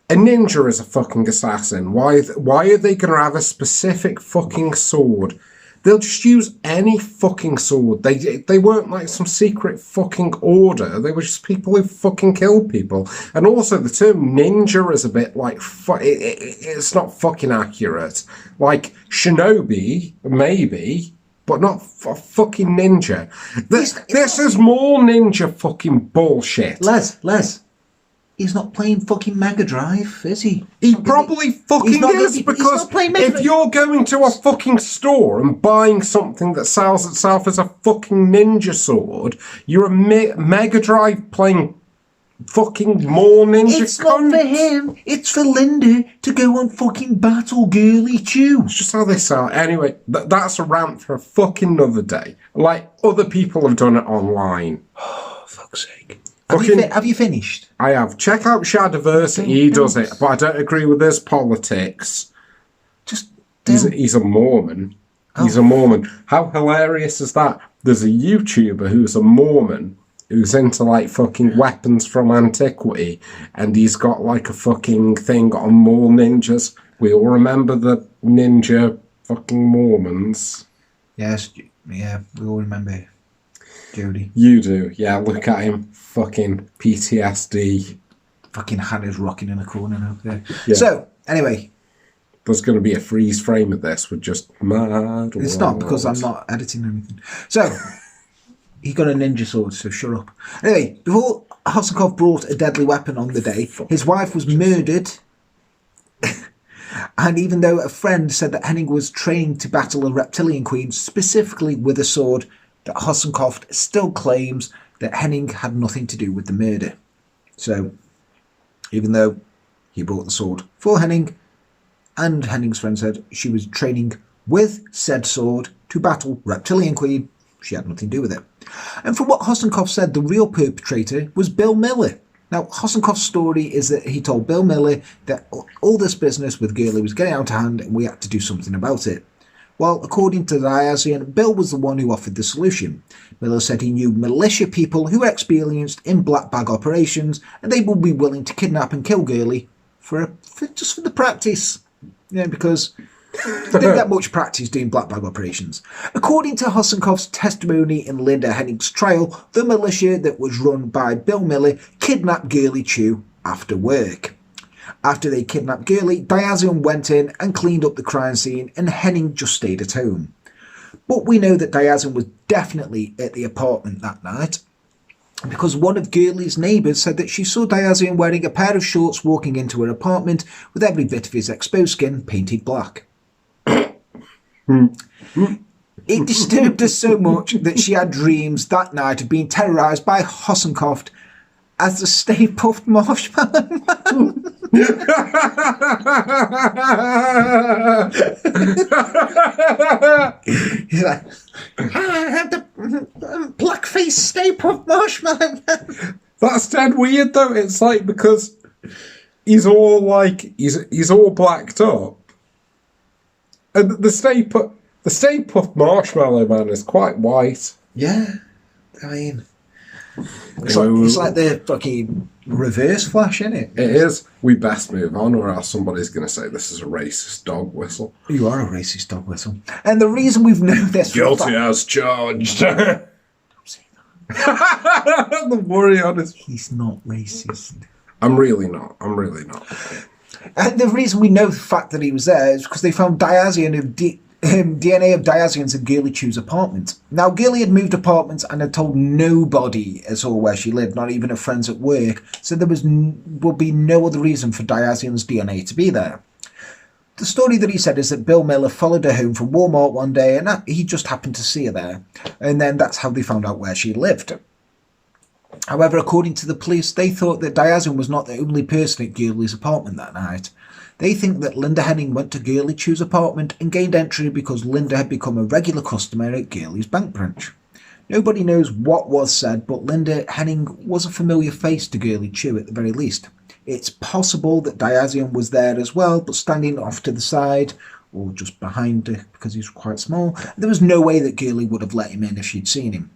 A ninja is a fucking assassin. Why are they going to have a specific fucking sword? They'll just use any fucking sword. They weren't like some secret fucking order. They were just people who fucking killed people. And also the term ninja is a bit like, it's not fucking accurate. Like shinobi, maybe, but not fucking ninja. This is more ninja fucking bullshit. Les. He's not playing fucking Mega Drive, is he? He probably fucking is, because if you're going to a fucking store and buying something that sells itself as a fucking ninja sword, you're a Mega Drive playing fucking more ninja It's not for him, it's for Linda to go on fucking battle Girly Chew. It's just how they sell. Anyway, that's a rant for a fucking another day. Like, other people have done it online. Oh, fuck's sake. Have you finished? I have. Check out Shadiversity. He does it, but I don't agree with his politics. He's a Mormon. Oh. He's a Mormon. How hilarious is that? There's a YouTuber who's a Mormon who's into like fucking weapons from antiquity, and he's got like a fucking thing on more ninjas. We all remember the ninja fucking Mormons. Yes, yeah, we all remember Jody. You do, yeah. Look at him, fucking PTSD. Fucking Hannah's rocking in a corner over there. Yeah. So anyway, there's going to be a freeze frame of this with just mad. It's not because I'm not editing anything. So he got a ninja sword. So shut up. Anyway, before Hossencofft brought a deadly weapon on the day, his wife was murdered. And even though a friend said that Hennig was trained to battle a reptilian queen specifically with a sword, that Hossencofft still claims that Hennig had nothing to do with the murder. So, even though he brought the sword for Hennig, and Hennig's friend said she was training with said sword to battle Reptilian Queen, she had nothing to do with it. And from what Hossencofft said, the real perpetrator was Bill Miller. Now, Hossencofft's story is that he told Bill Miller that all this business with Girly was getting out of hand and we had to do something about it. Well, according to Diazian, Bill was the one who offered the solution. Miller said he knew militia people who were experienced in black bag operations and they would be willing to kidnap and kill Girly just for the practice. Yeah, because They didn't get much practice doing black bag operations. According to Hossencofft's testimony in Linda Henning's trial, the militia that was run by Bill Miller kidnapped Girly Chew after work. After they kidnapped Girly, Diazian went in and cleaned up the crime scene, and Henning just stayed at home. But we know that Diazian was definitely at the apartment that night, because one of Girly's neighbours said that she saw Diazian wearing a pair of shorts walking into her apartment with every bit of his exposed skin painted black. It disturbed her so much that she had dreams that night of being terrorised by Hossencofft as the Stay Puft Marshmallow Man. He's like, I have the blackface Stay Puft Marshmallow Man. That's dead weird though. It's like, because he's all like, he's all blacked up. And the Stay Puft Marshmallow Man is quite white. Yeah, I mean, it's like the fucking Reverse Flash, isn't it? It is. We best move on, or else somebody's going to say this is a racist dog whistle. You are a racist dog whistle. And the reason we've known this... Guilty as charged. Don't say that. The worry on his... He's not racist. I'm really not. And the reason we know the fact that he was there is because they found Diazian of DNA of Diazian's in Girly Chew's apartment. Now, Girly had moved apartments and had told nobody at all where she lived, not even her friends at work, so there would be no other reason for Diazian's DNA to be there. The story that he said is that Bill Miller followed her home from Walmart one day and he just happened to see her there, and then that's how they found out where she lived. However, according to the police, they thought that Diazian was not the only person at Girly's apartment that night. They think that Linda Henning went to Girly Chew's apartment and gained entry because Linda had become a regular customer at Girly's bank branch. Nobody knows what was said, but Linda Henning was a familiar face to Girly Chew at the very least. It's possible that Diazian was there as well, but standing off to the side, or just behind her because he's quite small, there was no way that Girly would have let him in if she'd seen him.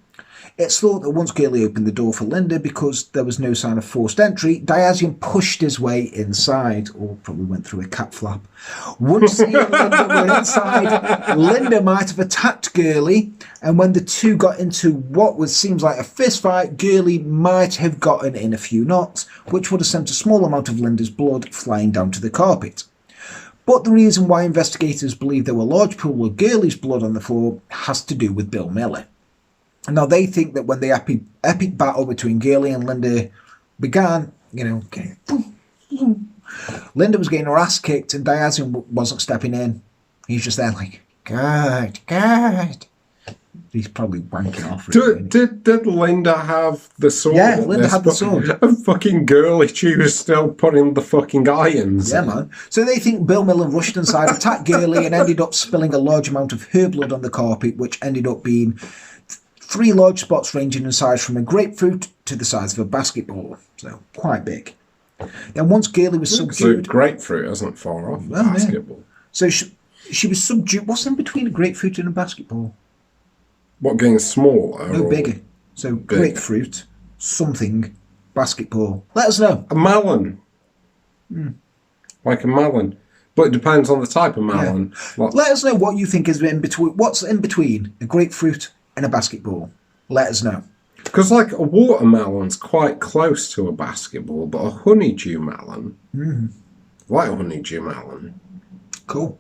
It's thought that once Girly opened the door for Linda, because there was no sign of forced entry, Diazian pushed his way inside, or probably went through a cat flap. Once he and Linda were inside, Linda might have attacked Girly, and when the two got into what seems like a fist fight, Girly might have gotten in a few knots, which would have sent a small amount of Linda's blood flying down to the carpet. But the reason why investigators believe there were a large pool of Girly's blood on the floor has to do with Bill Miller. Now, they think that when the epic battle between Girly and Linda began, Linda was getting her ass kicked and Diazian wasn't stepping in. He's just there like, good. He's probably wanking off. Did Linda have the sword? Yeah, Linda had the sword. And fucking Girly Chew was still putting the fucking irons in. Man. So they think Bill Miller rushed inside, attacked Girly and ended up spilling a large amount of her blood on the carpet, which ended up being 3 large spots ranging in size from a grapefruit to the size of a basketball. So, quite big. Then once Girly was subdued... So grapefruit isn't far off basketball. Yeah. So she was subdued... What's in between a grapefruit and a basketball? What, getting smaller? No, bigger. So, bigger. Grapefruit, something, basketball. Let us know. A melon. Like a melon. But it depends on the type of melon. Yeah. Let us know what you think is in between. What's in between a grapefruit and a basketball? Let us know. Because like a watermelon's quite close to a basketball, but a honeydew melon, like a honeydew melon. Cool.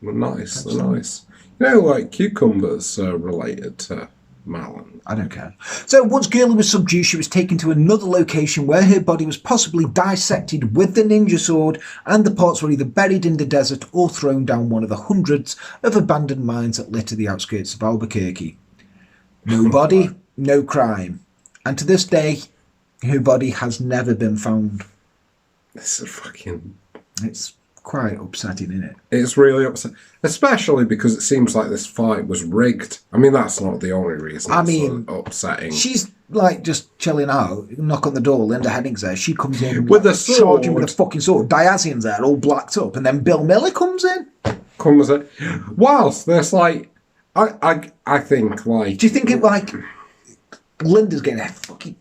They're nice. You know, like cucumbers are related to melon. I don't care. So once Girly was subdued, she was taken to another location where her body was possibly dissected with the ninja sword, and the parts were either buried in the desert or thrown down one of the hundreds of abandoned mines that litter the outskirts of Albuquerque. No body, no crime. And to this day, her body has never been found. This is fucking... It's quite upsetting, isn't it? It's really upsetting. Especially because it seems like this fight was rigged. I mean, that's not the only reason it's upsetting. She's like just chilling out, knock on the door, Linda Henning's there, she comes in with a sword, charging with a fucking sword. Diazian's there, all blacked up, and then Bill Miller comes in. Whilst there's like... I think like... Do you think it like... Linda's getting her fucking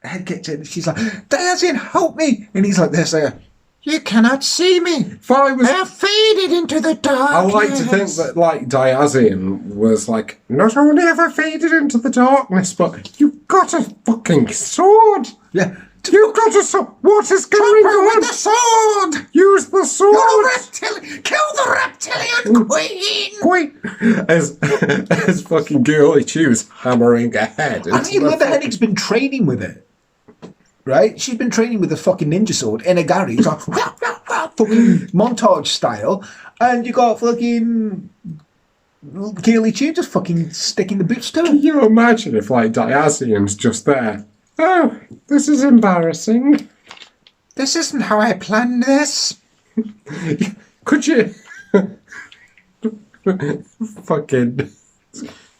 head kicked in, she's like, Diazian, help me! And he's like this there, You cannot see me. If I was... I have faded into the darkness. I like to think that, like, Diazian was like, not only have I faded into the darkness, but you've got a fucking sword. Yeah. You've got a sword. What is going on? With the sword. Use the sword. Kill the reptilian queen. As fucking Girly Chew's hammering a head. I mean, Leatherhead's been training with it. Right? She's been training with a fucking ninja sword in a garage, like, fucking montage style, and you got fucking Girly Chew just fucking sticking the boots to her. Can you imagine if, like, Diazian's just there? Oh, this is embarrassing. This isn't how I planned this. Could you... fucking...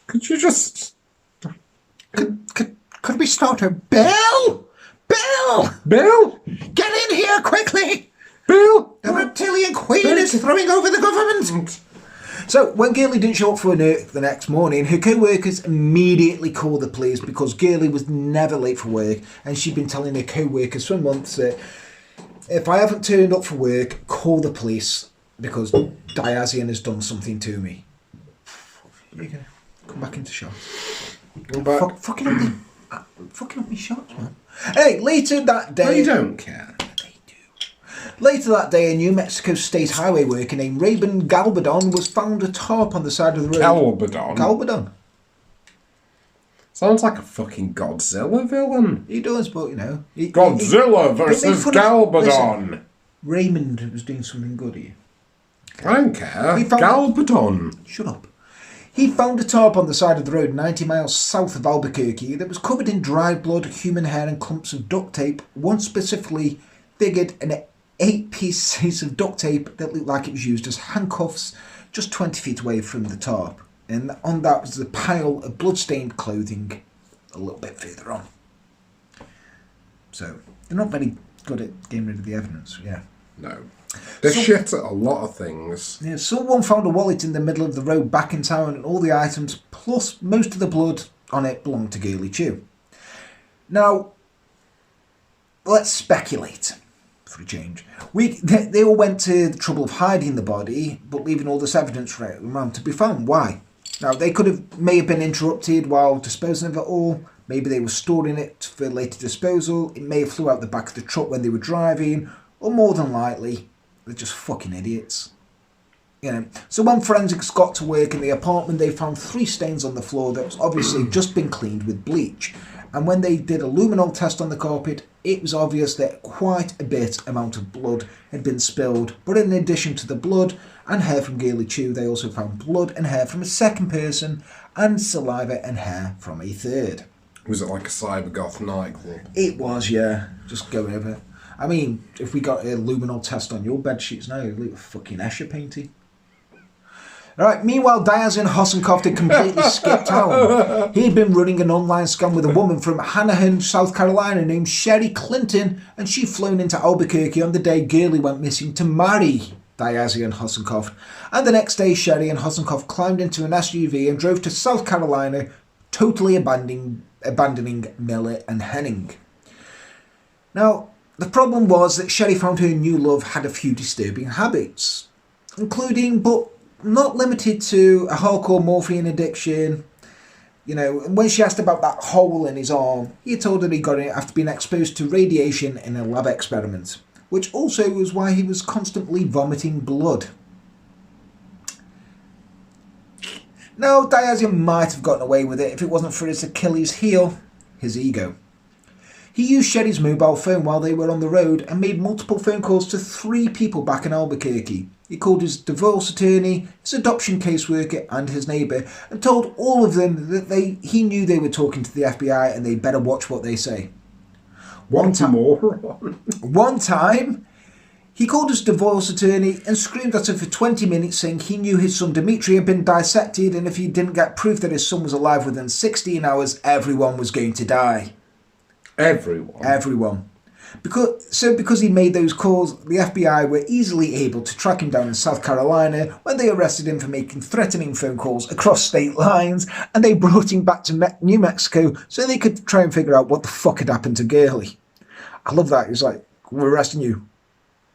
Could you just... Could we start her? Bill! Bill! Get in here quickly! Bill! The reptilian queen is throwing over the government! So, when Girly didn't show up for work the next morning, her co-workers immediately called the police because Girly was never late for work, and she'd been telling her co-workers for months that if I haven't turned up for work, call the police because Diazian has done something to me. Here you go. Come back into shots. Fucking up me shots, man. Hey, later that day... They don't care. They do. Later that day, a New Mexico State highway worker named Raymond Galbadon was found atop on the side of the road. Galbadon. Sounds like a fucking Godzilla villain. He does, but, you know... Godzilla versus Galbadon. Listen, Raymond was doing something good here. I don't care. Galbadon. Shut up. He found a tarp on the side of the road 90 miles south of Albuquerque that was covered in dried blood, human hair and clumps of duct tape. One specifically figured an 8-piece of duct tape that looked like it was used as handcuffs just 20 feet away from the tarp. And on that was a pile of blood-stained clothing a little bit further on. So, they're not very good at getting rid of the evidence, yeah. No. They're shit at a lot of things. Yeah, someone found a wallet in the middle of the road back in town, and all the items, plus most of the blood on it, belonged to Girly Chew. Now, let's speculate, for a change. They all went to the trouble of hiding the body, but leaving all this evidence around to be found. Why? Now, may have been interrupted while disposing of it all. Maybe they were storing it for later disposal. It may have flew out the back of the truck when they were driving, or more than likely, they're just fucking idiots. You know. So when forensics got to work in the apartment, they found 3 stains on the floor that was obviously just been cleaned with bleach. And when they did a luminol test on the carpet, it was obvious that quite a bit amount of blood had been spilled. But in addition to the blood and hair from Girly Chew, they also found blood and hair from a second person and saliva and hair from a third. Was it like a cybergoth nightclub? It was, yeah. Just go over it. I mean, if we got a luminol test on your bed sheets now, it'd look fucking Escher painting. Alright, meanwhile, Diazian Hossencofft had completely skipped town. He'd been running an online scam with a woman from Hanahan, South Carolina named Sherry Clinton, and she'd flown into Albuquerque on the day Girly went missing to marry Diazian Hossencofft. And the next day, Sherry and Hossencofft climbed into an SUV and drove to South Carolina, totally abandoning Miller and Henning. Now, the problem was that Sherry found her new love had a few disturbing habits, including, but not limited to, a hardcore morphine addiction. You know, and when she asked about that hole in his arm, he told her he got it after being exposed to radiation in a lab experiment, which also was why he was constantly vomiting blood. Now, Diazian might have gotten away with it if it wasn't for his Achilles heel, his ego. He used Sherry's mobile phone while they were on the road and made multiple phone calls to 3 people back in Albuquerque. He called his divorce attorney, his adoption caseworker and his neighbour and told all of them that he knew they were talking to the FBI and they better watch what they say. One time, he called his divorce attorney and screamed at her for 20 minutes saying he knew his son Dimitri had been dissected and if he didn't get proof that his son was alive within 16 hours, everyone was going to die. Everyone. Because he made those calls, the FBI were easily able to track him down in South Carolina when they arrested him for making threatening phone calls across state lines, and they brought him back to New Mexico so they could try and figure out what the fuck had happened to Girly. I love that. He's like, we're arresting you.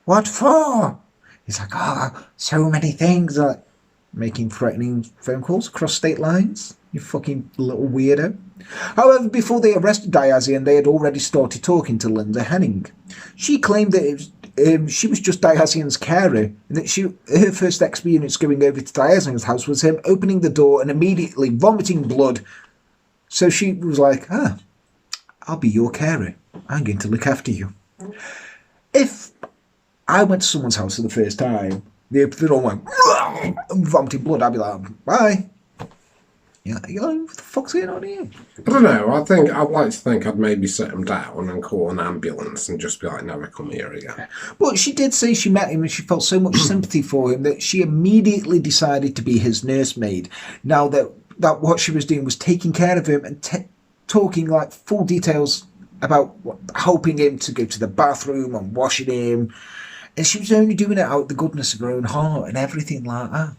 What for? He's like, oh, so many things. Like, making threatening phone calls across state lines. You fucking little weirdo. However, before they arrested Diazian, they had already started talking to Linda Henning. She claimed that she was just Diazian's carer, and that her first experience going over to Diazian's house was him opening the door and immediately vomiting blood. So she was like, I'll be your carer. I'm going to look after you. If I went to someone's house for the first time, they all went and vomiting blood, I'd be like, bye. Yeah, what the fuck's going on here? I don't know. I'd like to think I'd maybe sit him down and call an ambulance and just be like, never come here again. But she did say she met him and she felt so much sympathy for him that she immediately decided to be his nursemaid. Now that what she was doing was taking care of him and talking like full details about helping him to go to the bathroom and washing him. And she was only doing it out of the goodness of her own heart and everything like that.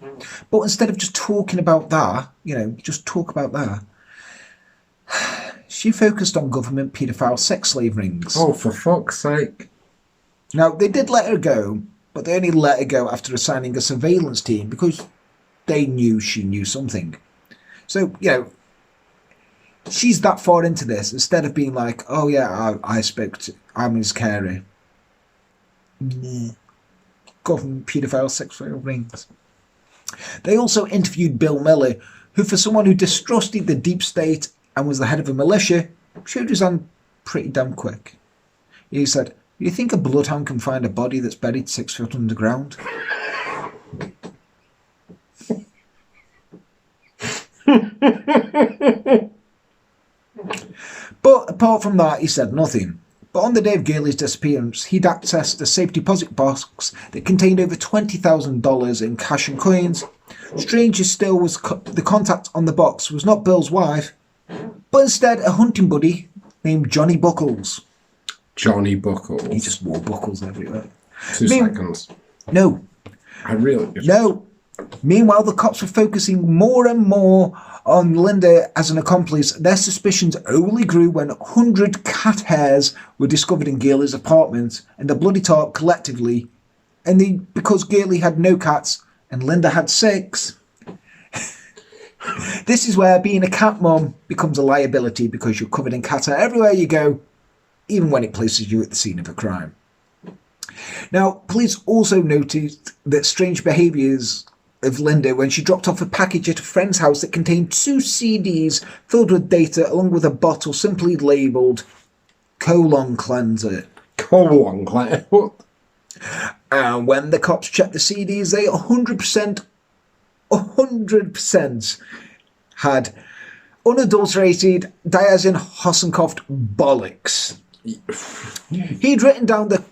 But instead of just talking about that, just talk about that, she focused on government paedophile sex slave rings. Oh, for fuck's sake. Now, they did let her go, but they only let her go after assigning a surveillance team because they knew she knew something. So, she's that far into this, instead of being like, oh yeah, I'm his carer. Government paedophile sex slave rings. They also interviewed Bill Miller, who, for someone who distrusted the deep state and was the head of a militia, showed his hand pretty damn quick. He said, you think a bloodhound can find a body that's buried 6 foot underground? But apart from that, he said nothing. But on the day of Girly's disappearance, he'd accessed a safe deposit box that contained over $20,000 in cash and coins. Stranger still was the contact on the box was not Bill's wife, but instead a hunting buddy named Johnny Buckles. Johnny Buckles. He just wore buckles everywhere. 2 seconds. No. No. Meanwhile, the cops were focusing more and more on Linda as an accomplice. Their suspicions only grew when 100 cat hairs were discovered in Girly's apartment and the bloody tarp collectively. And because Girly had no cats and Linda had 6, this is where being a cat mom becomes a liability because you're covered in cat hair everywhere you go, even when it places you at the scene of a crime. Now, police also noticed that strange behaviours of Linda when she dropped off a package at a friend's house that contained 2 CDs filled with data along with a bottle simply labelled colon cleanser. Colon cleanser? What? And when the cops checked the CDs, they 100% had unadulterated Diazian Hossencofft bollocks. He'd written down the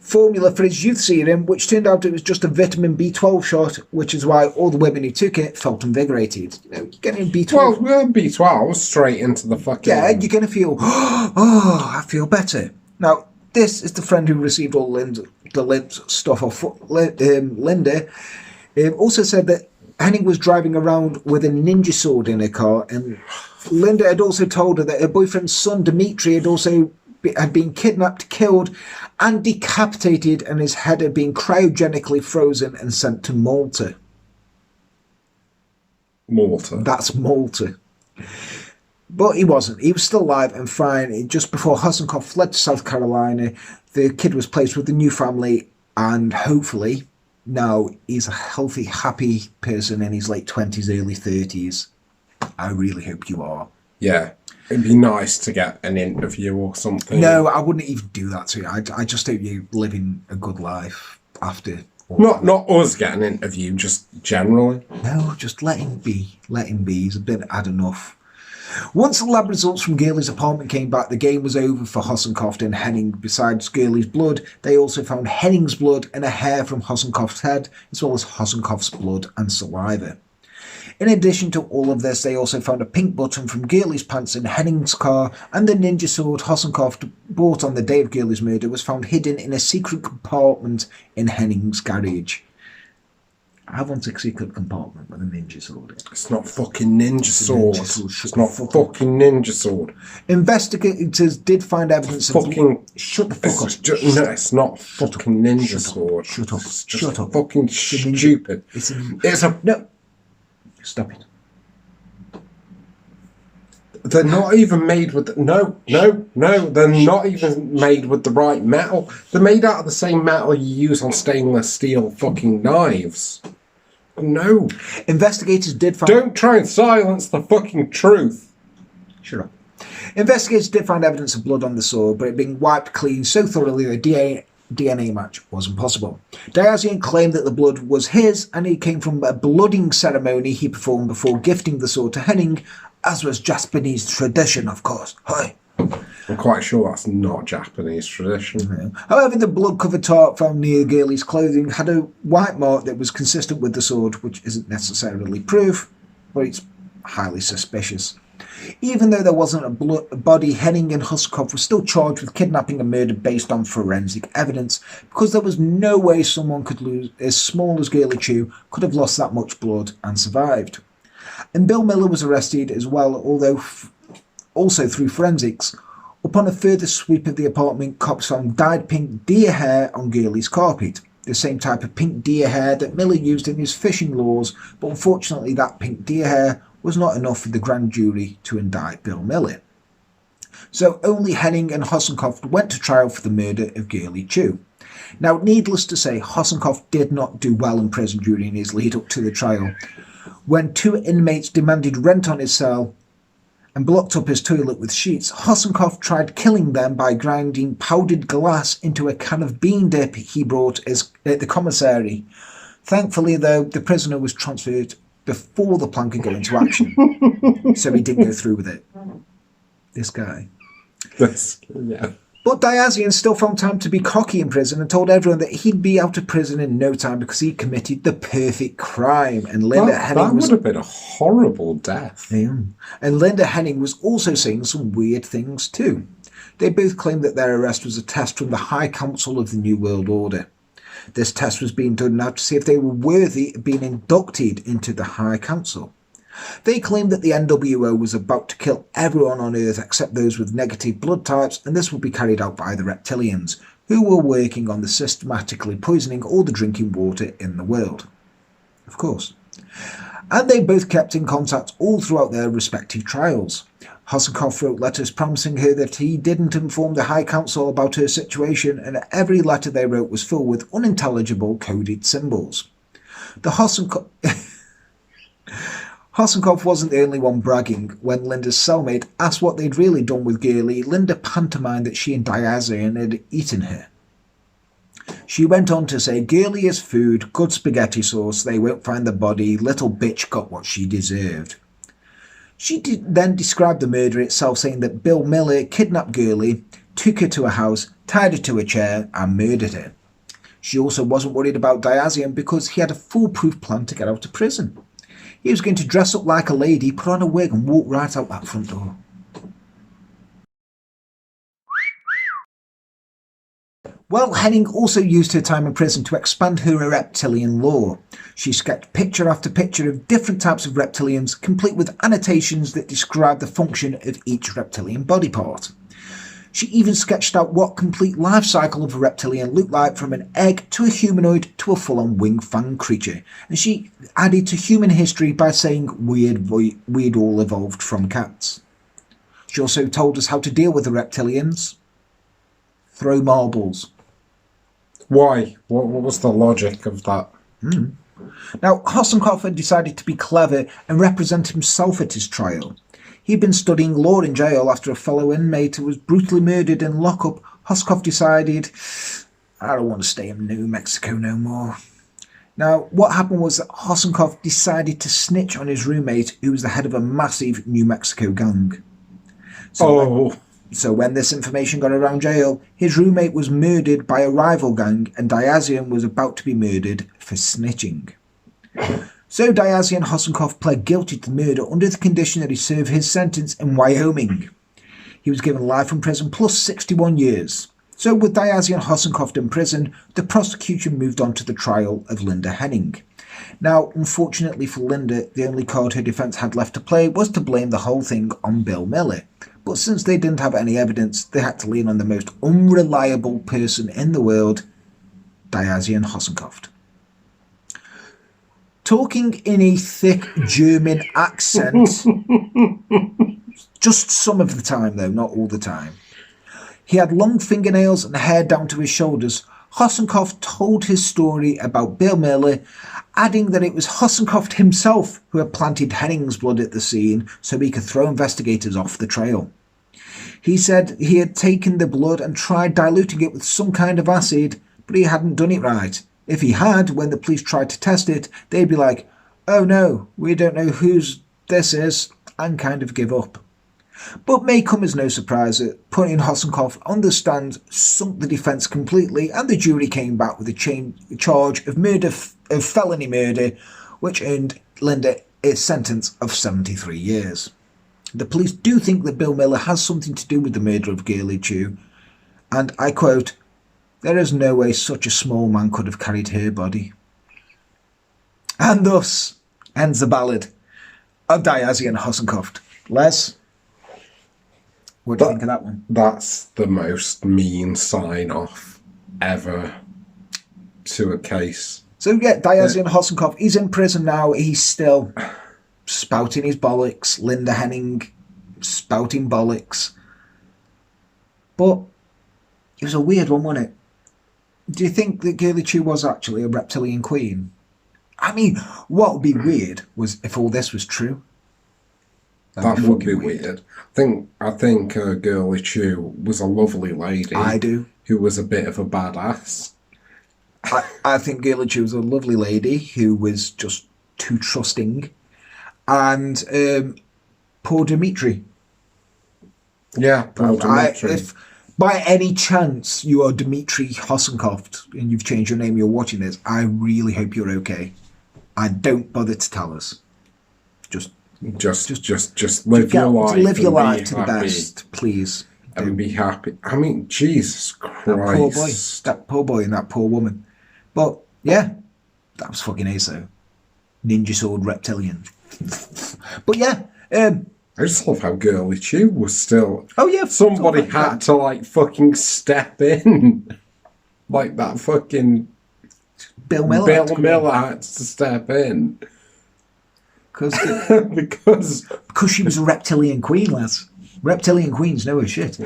formula for his youth serum, which turned out it was just a vitamin B12 shot, which is why all the women who took it felt invigorated. You're getting B12. Well, B12 straight into the fucking... Yeah, you're going to feel, oh, I feel better. Now, this is the friend who received all the Lynn's stuff off Linda. Also said that Henning was driving around with a ninja sword in her car, and Linda had also told her that her boyfriend's son, Dimitri, had been kidnapped, killed, and decapitated, and his head had been cryogenically frozen and sent to Malta. Malta. That's Malta. But he wasn't. He was still alive and fine. Just before Hossencofft fled to South Carolina, the kid was placed with a new family, and hopefully now he's a healthy, happy person in his late 20s, early 30s. I really hope you are. Yeah. It'd be nice to get an interview or something. No, I wouldn't even do that to you. I just hope you living a good life after. Not us get an interview, just generally. No, just let him be. Let him be. He's a bit had enough. Once the lab results from Girly's apartment came back, the game was over for Hossencofft and Henning. Besides Girly's blood, they also found Henning's blood and a hair from Hossencofft's head, as well as Hossencofft's blood and saliva. In addition to all of this, they also found a pink button from Girly's pants in Henning's car, and the ninja sword Hossencofft bought on the day of Girly's murder was found hidden in a secret compartment in Henning's garage. I have one secret compartment with a ninja sword in. It's not fucking ninja sword. It's not fucking ninja sword. Investigators did find evidence of... Fucking... Shut the fuck up. No, it's not fucking ninja sword. Shut up. It's just Shut up. fucking stupid. It's a... No. Stop it. They're not even made with... No. They're not even made with the right metal. They're made out of the same metal you use on stainless steel fucking knives. No. Investigators did find... Don't try and silence the fucking truth. Shut up. Investigators did find evidence of blood on the sword, but it being wiped clean so thoroughly the DNA match wasn't possible. Diazian claimed that the blood was his, and it came from a blooding ceremony he performed before gifting the sword to Henning, as was Japanese tradition, of course. Hi. I'm quite sure that's not Japanese tradition. However, the blood-covered tarp found near Girly's clothing had a white mark that was consistent with the sword, which isn't necessarily proof, but it's highly suspicious. Even though there wasn't a body, Henning and Hossencofft were still charged with kidnapping and murder based on forensic evidence, because there was no way someone could lose as small as Girly Chew could have lost that much blood and survived. And Bill Miller was arrested as well, although also through forensics. Upon a further sweep of the apartment, cops found dyed pink deer hair on Girly's carpet, the same type of pink deer hair that Miller used in his fishing laws, but unfortunately that pink deer hair was not enough for the grand jury to indict Bill Miller. So only Henning and Hossencofft went to trial for the murder of Girly Chew. Now, needless to say, Hossencofft did not do well in prison during his lead up to the trial. When two inmates demanded rent on his cell and blocked up his toilet with sheets, Hossencofft tried killing them by grinding powdered glass into a can of bean dip he brought at the commissary. Thankfully, though, the prisoner was transferred before the plan could go into action, so he didn't go through with it. This guy. Yeah. But Diazian still found time to be cocky in prison and told everyone that he'd be out of prison in no time because he committed the perfect crime. And Linda Henning that would have been a horrible death. Yeah. And Linda Henning was also saying some weird things too. They both claimed that their arrest was a test from the High Council of the New World Order. This test was being done now to see if they were worthy of being inducted into the High Council. They claimed that the NWO was about to kill everyone on Earth except those with negative blood types, and this would be carried out by the Reptilians, who were working on the systematically poisoning all the drinking water in the world. Of course. And they both kept in contact all throughout their respective trials. Hossencofft wrote letters promising her that he didn't inform the High Council about her situation, and every letter they wrote was filled with unintelligible coded symbols. The Hossencofft wasn't the only one bragging. When Linda's cellmate asked what they'd really done with Girly, Linda pantomimed that she and Diazian had eaten her. She went on to say, "Girly is food, good spaghetti sauce, they won't find the body, little bitch got what she deserved." She then described the murder itself, saying that Bill Miller kidnapped Girly, took her to a house, tied her to a chair and murdered her. She also wasn't worried about Diazian because he had a foolproof plan to get out of prison. He was going to dress up like a lady, put on a wig and walk right out that front door. Well, Henning also used her time in prison to expand her reptilian lore. She sketched picture after picture of different types of reptilians, complete with annotations that describe the function of each reptilian body part. She even sketched out what complete life cycle of a reptilian looked like, from an egg to a humanoid to a full-on wing-fang creature. And she added to human history by saying we'd all evolved from cats. She also told us how to deal with the reptilians. Throw marbles. Why? What was the logic of that? Now, Hossencofft had decided to be clever and represent himself at his trial. He'd been studying law in jail after a fellow inmate who was brutally murdered in lockup. Hossencofft decided, I don't want to stay in New Mexico no more. Now, what happened was that Hossencofft decided to snitch on his roommate, who was the head of a massive New Mexico gang. So when this information got around jail, his roommate was murdered by a rival gang, and Diazian was about to be murdered for snitching. So Diazian Hossencofft pled guilty to murder under the condition that he serve his sentence in Wyoming. He was given life in prison plus 61 years. So with Diazian Hossencofft in prison, the prosecution moved on to the trial of Linda Henning. Now, unfortunately for Linda, the only card her defence had left to play was to blame the whole thing on Bill Miller. But since they didn't have any evidence, they had to lean on the most unreliable person in the world, Diazian Hossencofft. Talking in a thick German accent, just some of the time though, not all the time. He had long fingernails and hair down to his shoulders. Hossencofft told his story about Bill Miller, adding that it was Hossencofft himself who had planted Henning's blood at the scene so he could throw investigators off the trail. He said he had taken the blood and tried diluting it with some kind of acid, but he hadn't done it right. If he had, when the police tried to test it, they'd be like, "Oh no, we don't know whose this is," and kind of give up. But may come as no surprise that putting Hossencofft on the stand sunk the defence completely, and the jury came back with a charge of felony murder, which earned Linda a sentence of 73 years. The police do think that Bill Miller has something to do with the murder of Girly Chew, and I quote, "There is no way such a small man could have carried her body." And thus ends the ballad of Diazian Hossencofft. Les, what do you think of that one? That's the most mean sign-off ever to a case. So yeah, Diazian Hossencofft, he's in prison now. He's still spouting his bollocks. Linda Henning spouting bollocks. But it was a weird one, wasn't it? Do you think that Girly Chew was actually a reptilian queen? I mean, what would be weird was if all this was true. That would be weird. I think Girly Chew was a lovely lady. I do. Who was a bit of a badass. I think Girly Chew was a lovely lady who was just too trusting. And poor Dimitri. Yeah, poor Dimitri. If by any chance you are Dimitri Hossencofft and you've changed your name, you're watching this, I really hope you're okay. And don't bother to tell us. Just live your life. Live your life to the best, please. And be happy. I mean, Jesus Christ. That poor boy and that poor woman. But yeah, that was fucking ASO. Ninja sword reptilian. But yeah, I just love how Girly Chew was still. Oh yeah, somebody had to like fucking step in, like that fucking Bill Miller had to step in because she was a reptilian queen, lads. Reptilian queens know her shit.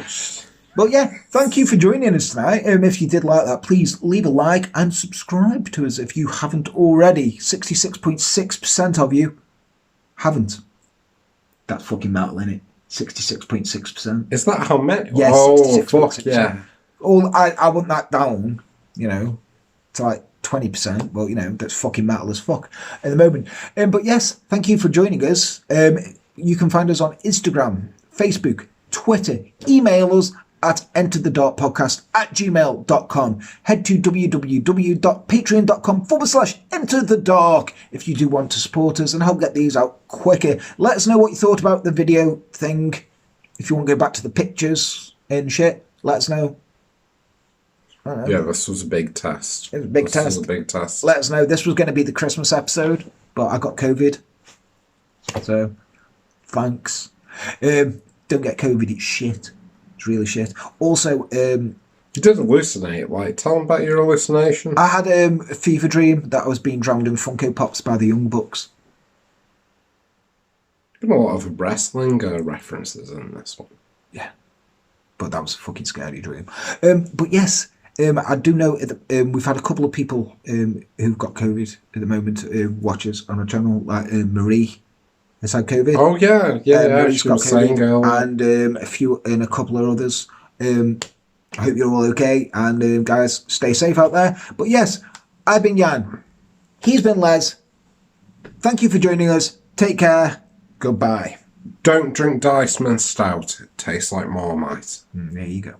But yeah, thank you for joining us tonight. If you did like that, please leave a like and subscribe to us if you haven't already. 66.6% of you haven't. That's fucking metal, innit? 66.6%. Is that how many? Yes. Oh, fuck yeah. I want that down, to like 20%. Well, that's fucking metal as fuck at the moment. But yes, thank you for joining us. You can find us on Instagram, Facebook, Twitter. Email us at enterthedarkpodcast@gmail.com. Head to www.patreon.com/enterthedark if you do want to support us and help get these out quicker. Let us know what you thought about the video thing. If you want to go back to the pictures and shit, let us know. Yeah, this was a big test. It was a big test. Let us know. This was going to be the Christmas episode, but I got COVID. So, thanks. Don't get COVID, it's shit. It's really shit. Also, you did hallucinate. Like, tell them about your hallucination. I had a fever dream that I was being drowned in Funko Pops by the Young Bucks. Been a lot of wrestling references in this one. Yeah, but that was a fucking scary dream. But yes, I do know we've had a couple of people who've got COVID at the moment. Watchers on our channel, like Marie has had COVID. Oh yeah. Marie's got COVID, and a couple of others. I hope you're all okay, and guys, stay safe out there. But yes, I've been Jan. He's been Les. Thank you for joining us. Take care. Goodbye. Don't drink Diceman Stout. It tastes like Marmite. There you go.